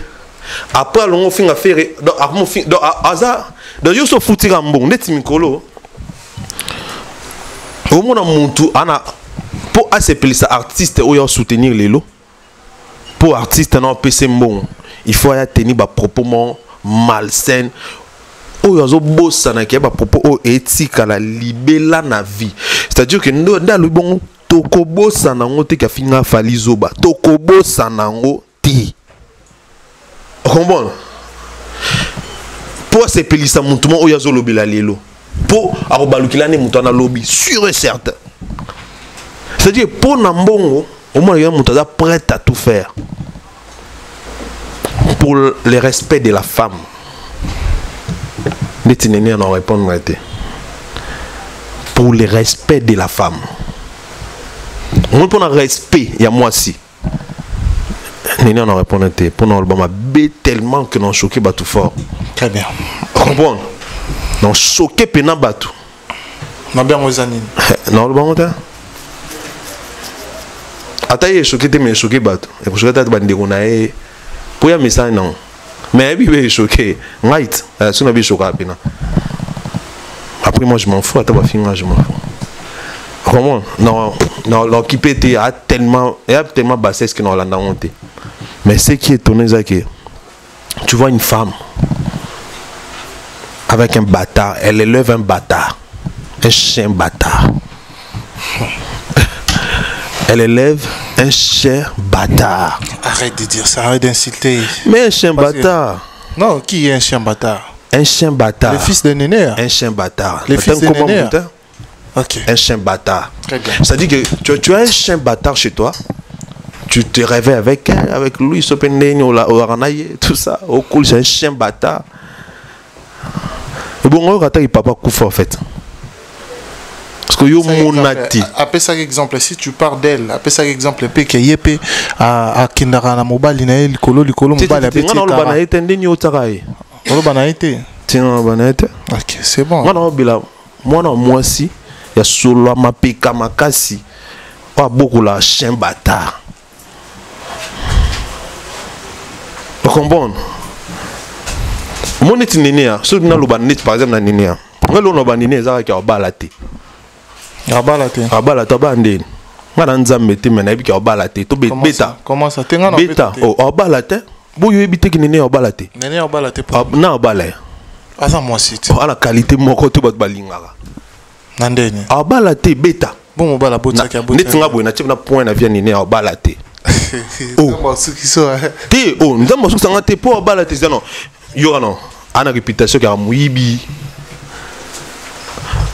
après mon film a ferré, donc mon film donc hasard, donc yo so foutir en bon net mikolo. Au moins montu ana pour accepter ça artiste ou yo soutenir les lots. Pour artiste non PC bon, il faut y tenir ba propos malsain. O yo zo bossa na ke ba propos o éthique la libéla na vie. C'est-à-dire que dans le bon Tokobo sanango te kafinga fali zoba. Tokobo sanango ti. Comprends? Pour se pelisa muntuma oyazo lobi la lelo. Pour arobalukila ne mutana lobby sûr et certain. C'est-à-dire pour nambongo, au moins il y a mutada prêt à tout faire. Pour le respect de la femme. Les tinéniens n'en répondent pas. Pour le respect de la femme. On peut respect, il y a moi aussi. Néné on répond pour nous le tellement que nous choqué tout fort. Très bien. Comprendre. Donc choqué pena batou. Ma bien Mozanine. Non le bon Ataye choqué te mais choqué batou. Et pour choqué ta bande on a pour ya message non. Mais il est choqué. Right. Si on a choqué. Après, moi, je m'en fous. Attends, je m'en fous. Comment? Non, l'occupé a tellement bassesse que nous l'avons honte. Mais ce qui est étonnant, c'est que tu vois une femme avec un bâtard, elle élève un bâtard, un chien bâtard. Elle élève un chien bâtard. Arrête de dire ça, arrête d'insulter. Mais un chien bâtard. Non, qui est un chien bâtard? Un chien bâtard. Le fils de Néné. Un chien bâtard. Le fils de Néné. Ok. Un chien bâtard. Très bien. C'est-à-dire que tu as un chien bâtard chez toi. Tu te réveilles avec lui, tout ça. Au cool, c'est un chien bâtard. Et bon, on va papa Koufa en fait. Parce que yo monati. Après ça exemple, si tu pars d'elle, après ça exemple, pe que yepé à Kindara na mobile na el kolo mobile après. On a le banaïté ndeni otakai. On le banaïté. Tiens le banaïté. OK, c'est bon. Moi aussi, il y a solo mapeka makasi. Pas beaucoup la chien bâtard. Vous comprenez? Mon est néné, ceux qui n'ont pas par exemple, néné. On a le néné, ça qui a balaté. Abalaté. Abalaté, abandé. On a un zammété, mais il y a balaté. Bêta. Comment ça? Bêta. Oh, abalaté. Vous avez évité que néné abalaté. Néné abalaté. Non, abalé. Ah, ça, moi aussi. À la qualité, mon côté, votre balingara. Nandéné. Abalaté, bêta. Bon, mon bala, bota, qui a bota. N'est-ce pas, na point, na vie, néné abalaté. Oh, Té, oh, nous avons ça ngate pour balaté ça non. Yo non, ana réputation qui a muibi.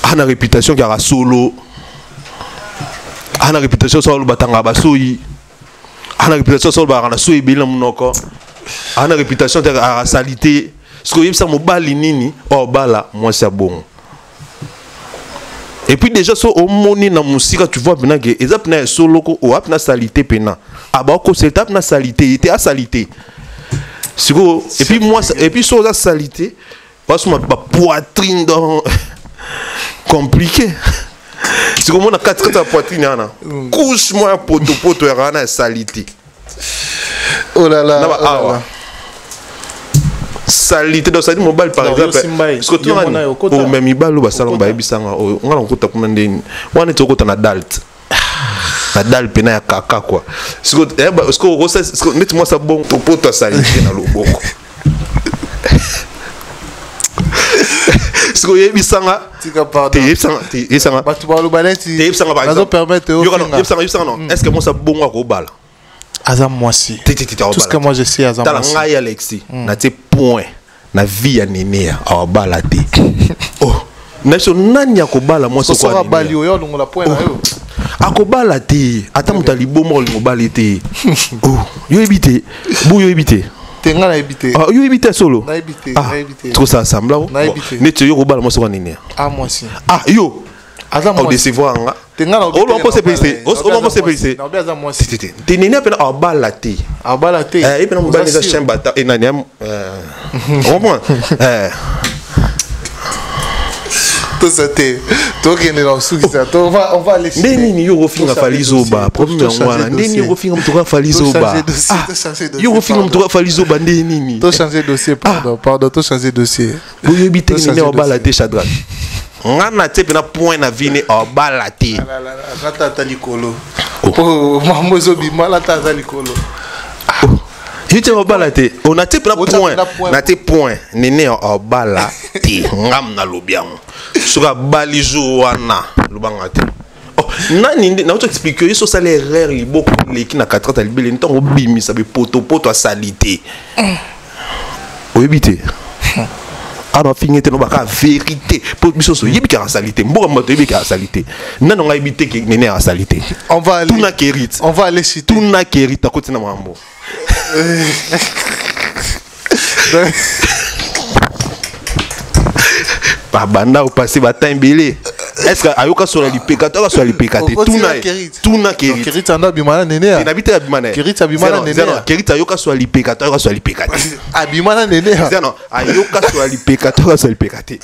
Ana réputation qui a solo. Ana réputation sur le batanga basoi. Ana réputation sur le batanga soi bila munoko. Ana réputation de la salité. Ce que ça mo bali nini, oh bala moi c'est bon. Et puis déjà so au moni na musique tu vois bien que ezap na solo ko o apna salité pena. Aba ko c'est apna salité, était à salité. Et puis moi et puis sur la salité parce que ma poitrine dans compliqué. C'est comme on a quatre la poitrine ana. Couche moi poto rana salité. Oh là là. Salité dans cette mobile par exemple parce que tu as au même ibalo ba salon ba ebisanga on a encore comme ndeni on est au na dalt na dal pena ya kaka quoi parce que net moi ça bon pour toi salité na loboko parce que ebisanga ebisanga ba tu ba lo baleti ebisanga ba ça permettre ebisanga non est-ce que moi ça bon à ko bala Azam moi si. Tout ce que moi je sais Azam moi si. T'as la Alexis. Na te point. Na vie à néné à balade. Oh. Na so nani akobala moi so quoi. So bali yo donc la point na yo. Akobala te. Ata mutali bomo le mobile te. Oh. Yo éviter. Bou yo éviter. Tenga na éviter. Ah yo éviter solo. Na éviter. Trop ça semble là. Na éviter. Ne te yo kobala moi so quoi néné. Ah moi si. Ah yo. Azam moi. Au décevoir nga. Oh, on peut se payer. On peut se payer. T'es néné peine à balaté. À balaté. Et puis on va les chien bata et naniam. Au moins. Tout ça t'es. Toi qui es dans sous ça. On va aller. Neni yo refinga falizoba. Problème wana. Neni yo refinga mtoka falizoba. Yo refinga mtoka falizoba neni. Toi changer dossier pardon. Toi changer dossier. Vous éviter néné à balaté Shadrach. Ngana te pena point na vini o balati la tata likolo oh mamozo bimala tata likolo yite o balati on a te pena point na te point nene o balati ngam na lobiam suka balizo wana lubangate oh nani na auto expliquer so ça les erreurs li beaucoup les qui na 4 ans libé nton obimi ça be poto à salité o éviter alors finir te no baka vérité pour biso so yibi ka salité mboka moto yibi ka salité nana nga yibi te ke nene a salité on va aller tuna kerit on va aller citer tuna kerit ta kotina mambo pa banda ou passer ba timbele est-ce que ayoka sur la lipekato sur la lipekate tuna kerit anda bimana nene a inhabite abimana kerit abimana nene kerit ayoka sur la lipekato sur la lipekate abimana nene non ayoka sur la lipekato sur la lipekate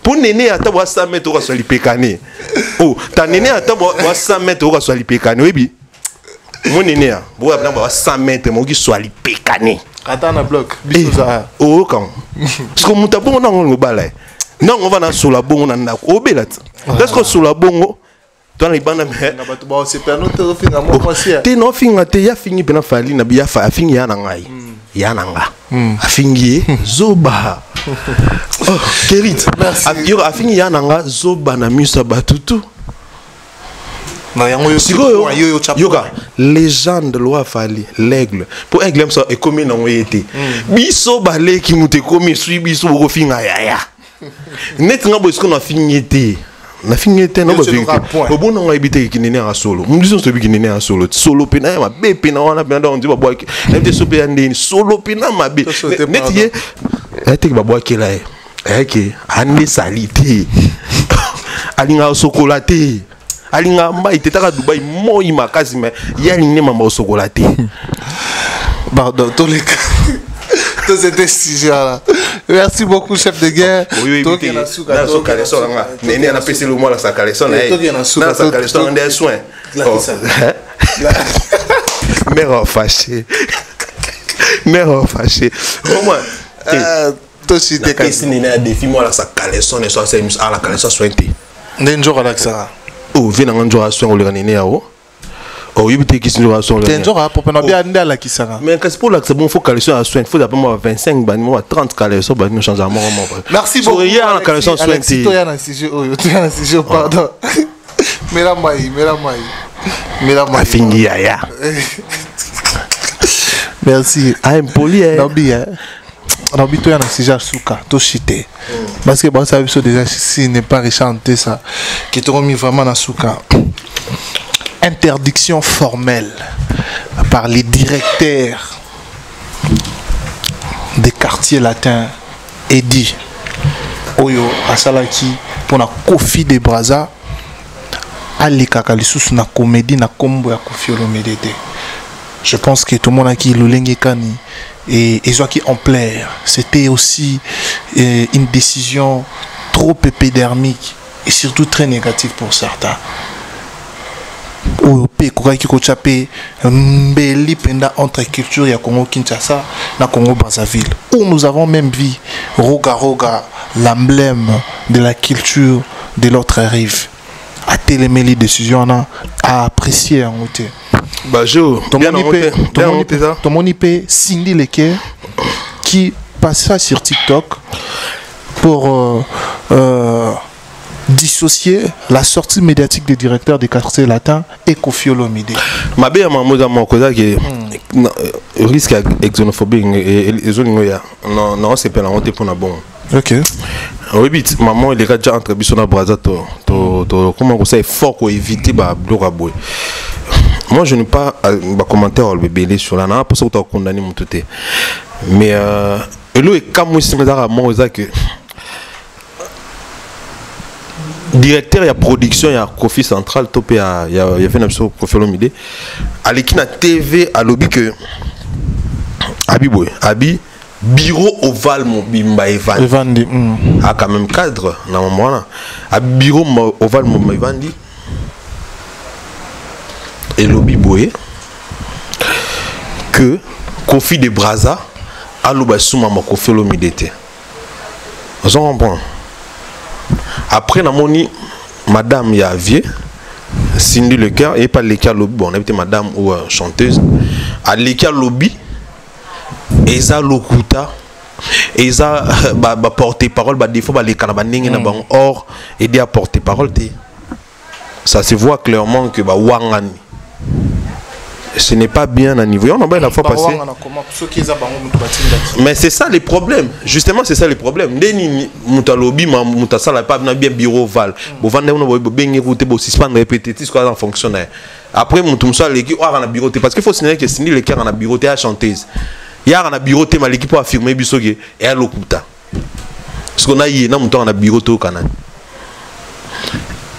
pour nene ata bo 100 mètres sur la lipekane oh ta nene ata bo 100 mètres sur la lipekane webi mon nene bo abna bo 100 mètres mo ki sur la lipekane Attends, na bloc. Oh, quand. Parce que mon tabou, on a un balai. Non, on va sur la bonne, on a au bélat. Parce que sur la bonne, dans les bandes, c'est pas notre fin à moi. T'es non fin à te ya fini bien falli, na bien fa fini ya nangai. Ya nanga. A fini zoba. Oh, Kérit. A fini ya nanga zoba na musa batutu. Yoga, légende loi fali l'aigle pour aigle ça est commis dans été biso balé qui nous te commis suis biso au finga ya net nga bosko na fingité na fingité no vérité au bon on habité qui n'est à solo nous disons celui qui n'est à solo pena ma be pena on a bien on dit ba boy net sopé ande solo pena ma be net yé était ba boy qui là que ande salité alinga chocolaté alinga mba itetaka Dubaï moi makazi mais yaline mama au chocolaté pardon tous les cas tous ces décisions là merci beaucoup chef de guerre oui na so caleçon nga nene na pesi le moi la sa caleçon na sa caleçon des soins mère fâché au moins toi si t'es kasi nene a défi moi la sa caleçon et so c'est à la caleçon sointé n'enjoy avec ça. Oh, viens dans un jour à soin au Léranéné. Oh, il peut qui se soin. T'es un jour à pour bien aller à la Kisara. Mais qu'est-ce pour là que c'est bon, faut caler sur à soin. Il faut d'abord moi 25 ban, moi 30 caler sur ban, nous change à mort. Merci beaucoup. Il y a un caler sur soin. Si toi y a un sujet, pardon. Mais la maille. Fini ya. Merci. Ah, impoli. On a toi y a un sujet à souka, to chité. Parce que bon ça déjà si n'est pas rechanté ça, qui te remis vraiment dans souka. Interdiction formelle par les directeurs des quartiers latins et dit Oyo Asalaki pour la Kofi de Braza Ali Kakalisus na comédie na combo ya Kofi Olomide. Je pense que tout le monde a qui l'Olenge Kani et Ezoaki en plaire. C'était aussi une décision trop épidermique et surtout très négative pour certains. Entre culture et Congo Kinshasa na Congo Brazzaville où nous avons même vu Roga Roga, l'emblème de la culture de l'autre rive, à télémer les décisions à apprécier en côté. Bajo, ton mon IP Cindy Leke qui passera sur TikTok pour dissocier la sortie médiatique des directeurs des quartiers latins et Kofi Olomide. Ma belle maman dans mon côté qui risque de xénophobie et les autres non c'est pas la honte pour na bon. Ok. Oui vite maman il est déjà entre Bissona Brazza comment ça est fort pour éviter ba bloraboy. Moi je n'ai pas commentaire au bébé sur la na pour ça que tu as condamné mon tout mais le comme moi c'est à moi que directeur il y a production il y a Kofi Central topé il y a fait une émission Kofi Olomide à l'équipe na TV à lobby que Abi bureau ovale mon bimba Evandi a quand même cadre dans mon moment là à bureau ovale mon Evandi et lobby boy que Kofi de Braza a loba souma ma Kofi Olomide on comprend. Après, on a moni madame Yavier, Cindy Lecoeur, et pas Lecoeur Lobby, bon, on a été madame ou chanteuse. À Lecoeur Lobby, et ça lokuta, et ça porter parole, des fois, les canabanings or, aider à porter parole. Ça se voit clairement que Wangani. Ce n'est pas bien à niveau. On a la fois passé. Mais c'est ça les problèmes. Justement, c'est ça les problèmes. Deni mutalobi mutasala pas bien bureau val. Bo vendre on bien écouter bo suspendre répétitif quoi en fonctionne. Après mutumsa l'équipe a na bureau parce qu'il faut signaler que Cindy Lecoeur na bureau à chanteuse. Il y a na bureau ma l'équipe pour affirmer bisoge et à l'okuta. Parce qu'on a y na muto na bureau to kana.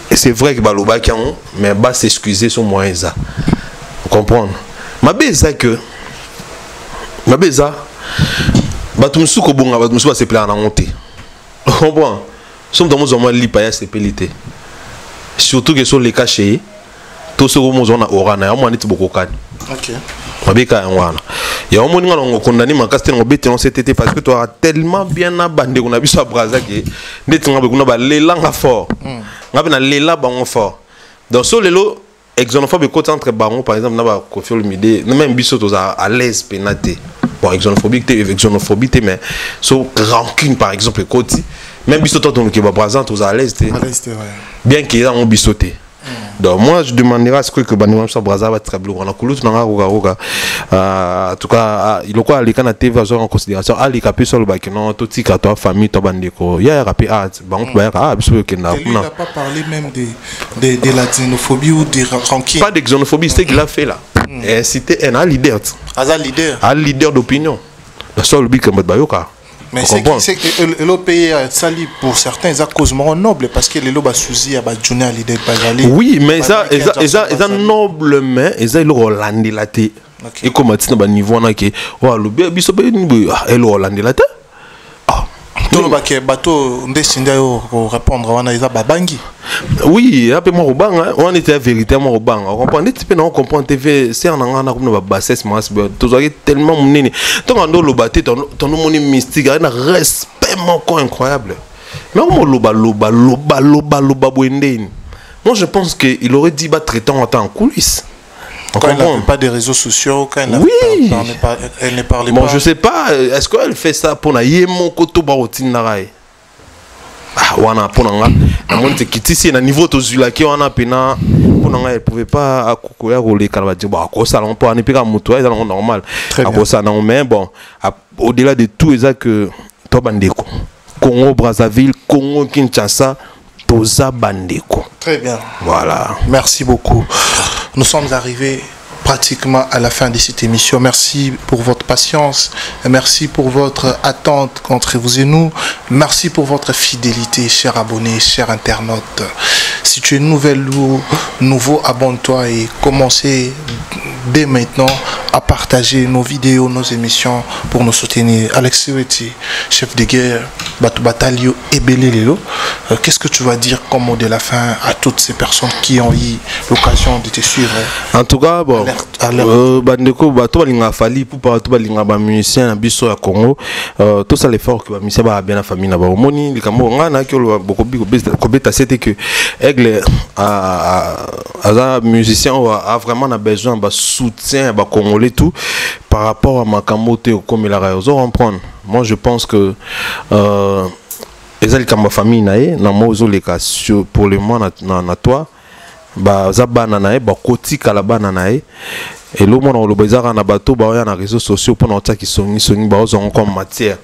Et c'est vrai que baloba kian mais ba s'excuser sur moi ça. Comprendre ma beza que ma beza batumsu ko bonga batumsu se plaindre en honte comprends sommes dans mon lipa ya sepelité surtout que sur les cachets tout ce que mon zone aura na moi nit boko kan. OK babeka wana ya omoni ngalo ngokondani makasti ngo bete on CTT parce que tu as tellement bien abandé qu'on a biso braza ke ndeti ngabe kuna ba lelanga fort ngabe na lela bango fort donc so lelo xénophobe côté entre bango par exemple na ba Koffi Olomide même biso to à l'aise pénaté bon xénophobie mais so rancune par exemple côté même biso to que ba braza to à l'aise bien qu'il a on bisoté. Donc moi je demanderai à ce que Banimam soit braza va très blou on a coulé tout en tout cas il quoi les canaux TV en considération ali capé sur le bac non tout tika toi famille toi bandeko ya rapé bon biso que n'a pas parlé même de la xénophobie ou de rancune. Pas de xénophobie c'est qu'il a fait là c'était un leader d'opinion la seule bic comme bayoka. Mais c'est que le pays sali pour certains ils a cause noble parce que les lobes souci à badjouné à l'idée de oui mais ça noble mais ils ont Hollande la té et comme à un niveau na que oh le biso et le Hollande la té tout le bateau ndesinde pour répondre wana ils a babangi. Oui, après moi on était véritablement au banc. On comprend tu peux non comprendre TV c'est en a comme ba bassesse mas tout ça tellement monene. Donc on le battre ton moni mystique un respect encore incroyable. Mais on loba boendeni. Moi je pense que il aurait dit ba traiter en temps en coulisses. Quand elle n'a pas des réseaux sociaux, quand elle ne parle pas. Bon, je sais pas, est-ce qu'elle fait ça pour na yemo koto ba routine narai? Wana ponanga na monte kitisi na niveau to zulaki wana pena ponanga elle pouvait pas akokoya rouler kala ba ba ko ça on peut en pika muto ça normal ako ça non mais bon au-delà de tout ça que to bandeko Congo Brazzaville Congo Kinshasa toza bandeko. Très bien. Voilà. Merci beaucoup. Nous sommes arrivés pratiquement à la fin de cette émission. Merci pour votre patience. Merci pour votre attente entre vous et nous. Merci pour votre fidélité, chers abonnés, chers internautes. Si tu es nouveau, abonne-toi et commencez dès maintenant à partager nos vidéos, nos émissions pour nous soutenir. Alex Weti, chef de guerre, Batu Batalio et Belelelo. Qu'est-ce que tu vas dire comme mot de la fin à toutes ces personnes qui ont eu l'occasion de te suivre? En tout cas, bon, bandeko bato balinga fali pour bato balinga ba musicien na biso ya Congo, tout ça l'effort que ba musicien ba bien la famille na ba omoni likambo ngana ki lo bokobi ko beta c'était que Aigle a musicien a vraiment a besoin de soutien ba congolais tout par rapport à makambo te comme la raison comprendre. Moi je pense que ezali kamba famille nae na mozo les cas pour le moment na toi ba zabana nae ba koti kala bana nae et le monde le bazar na bateau ba ya na réseaux sociaux pour na taki songi ba ozo comme matière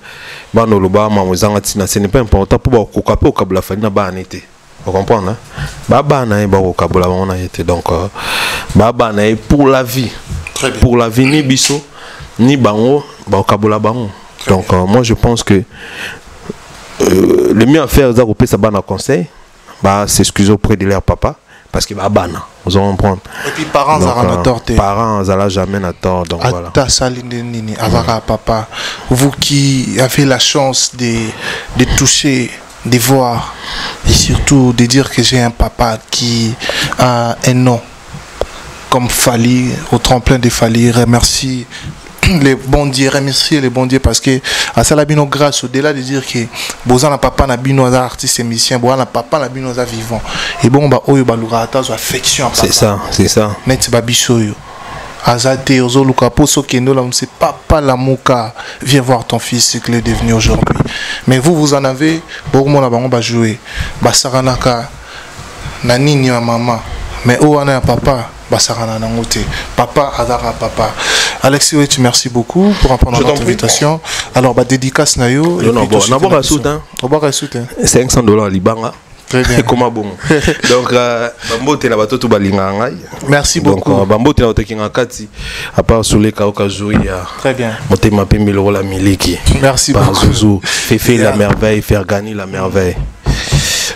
ba no lo ba mamozanga tina ce n'est pas important pour ba kokapo kabla fani na ba anete. Vous comprenez hein? Baba nae ba kokabola on a été donc baba nae pour la vie. Très bien. Pour la vie ni biso ni bango ba kokabola bango. Donc moi je pense que le mieux à faire c'est couper sa bana conseil bah s'excuser auprès de leur papa parce que bana vous allez comprendre et puis parents ont tort parents n'ont jamais à tort donc voilà papa vous qui avez la chance de toucher de voir et surtout de dire que j'ai un papa qui a un nom comme Fally au tremplin de Fally. Remercie les bons dieux, remercier les bons dieux parce que à ça la bino grâce au-delà de dire que bozan na papa na bino za artiste et musicien bozan na papa na bino za vivant et bon ba oyo ba lugata zo affection c'est ça net ba bisoyo azate ozo luka poso kendo là c'est papa la muka viens voir ton fils ce qu'il est devenu aujourd'hui mais vous en avez beaucoup mon bango ba jouer ba saranaka na nini wa maman mais o wana papa basarana nangote papa azara papa. Alex Weti, merci beaucoup pour répondre à notre invitation. Alors bah dédicace na yo et non bon na soutien $500 libanga. Très bien. Comment bon. Donc bambote na bato to balinga ngai. Merci beaucoup. Donc bambote na otekinga kati à part sur les kaoka jouia. Très bien. Motema pe miloro la miliki. Merci beaucoup. Zouzou, fait la merveille, faire gagner la merveille.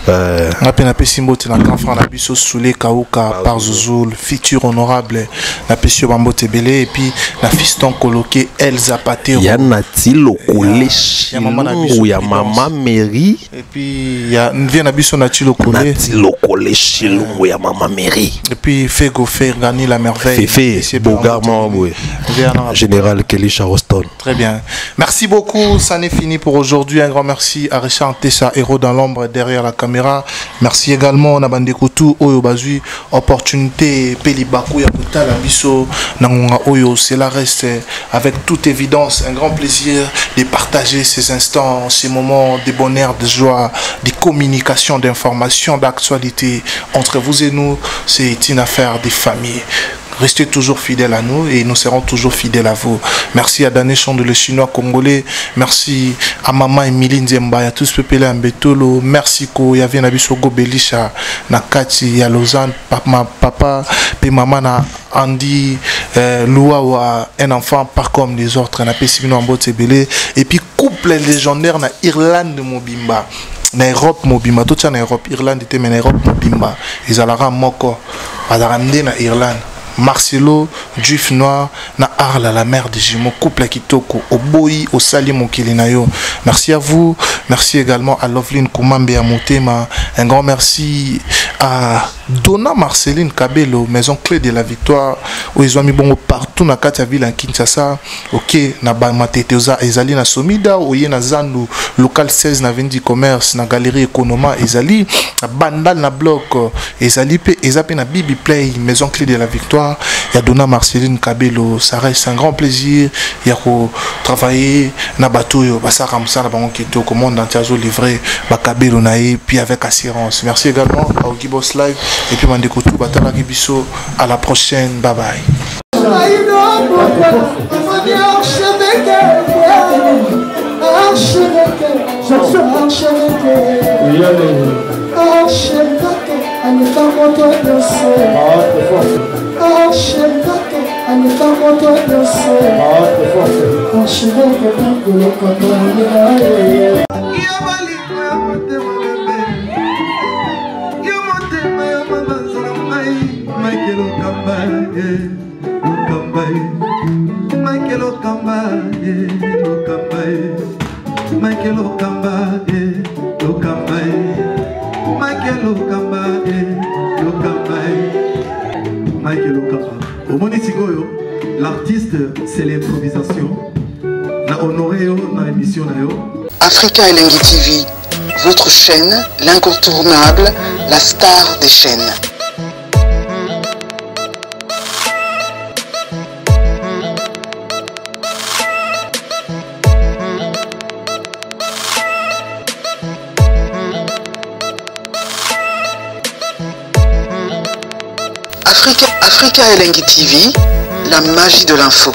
na pe na pe simbote na grand frère na biso Soulé Kauka par Zouzoul futur honorable na pe sur bambote belé et puis la fiston coloqué Elsa Patero ya nati lokole chilungu ya mama Mary et puis ya vient na biso nati lokole nati lokole chilungu ya mama Mary et puis Fego Fergani la merveille Fefe Bogarman général Kelly Charleston. Très bien, merci beaucoup, ça n'est fini pour aujourd'hui. Un grand merci à Richard Tessa, héros dans l'ombre derrière la caméra. Merci également à Bandekoutou Oyo Bazui, opportunité Pelibakou Yakuta la biso Nangonga Oyo. Cela reste avec toute évidence un grand plaisir de partager ces instants, ces moments de bonheur, de joie, de communication, d'information, d'actualité entre vous et nous. C'est une affaire de famille. Restez toujours fidèles à nous et nous serons toujours fidèles à vous. Merci à Dané Chande, le chinois congolais. Merci à Maman Emilie Nzemba, à tous peuple en Betolo. Merci ko Yavi Nabiso Gobelisha, Nakati, à Lausanne, papa, et maman na Andy, Louawa, un enfant pas comme les autres, na Pessimino en Botebele. Et puis couple légendaire na Irlande Mobimba. Na Europe Mobimba, tout ça na Europe, Irlande était mais na Europe Mobimba. Ils allaient moko, badarande na Irlande. Marcelo, Juif Noir, na Arla, la mère de Jimo, couple Kitoko, au Boyi, au Sali Mokilinayo. Merci à vous. Merci également à Loveline Koumambe à Motema. Un grand merci à Donna Marceline Kabelo, maison clé de la victoire, où ils ont mis bon partout dans la ville en Kinshasa. Ok, na Mateteoza, Ezali na Somida, Oye na Zandu, local 16 na Vendi Commerce, na Galerie Economa, Ezali, na Bandal na Bloc, Ezali, Ezapi na Bibi Play, maison clé de la victoire. Il y a Donna Marceline Kabelo, ça reste un grand plaisir. Il y a travailler na bateau, ça ramsa na bango qui est au commande d'Antiazo livré, Bakabelo naï, puis avec assurance. Merci également à Ogibos Live et puis Mandekoutou Batala Gibiso. À la prochaine, bye bye. L'artiste, c'est l'improvisation. Na honoré dans l'émission. Africa Elengi TV, votre chaîne, l'incontournable, la star des chaînes. Africa Elengi TV, la magie de l'info.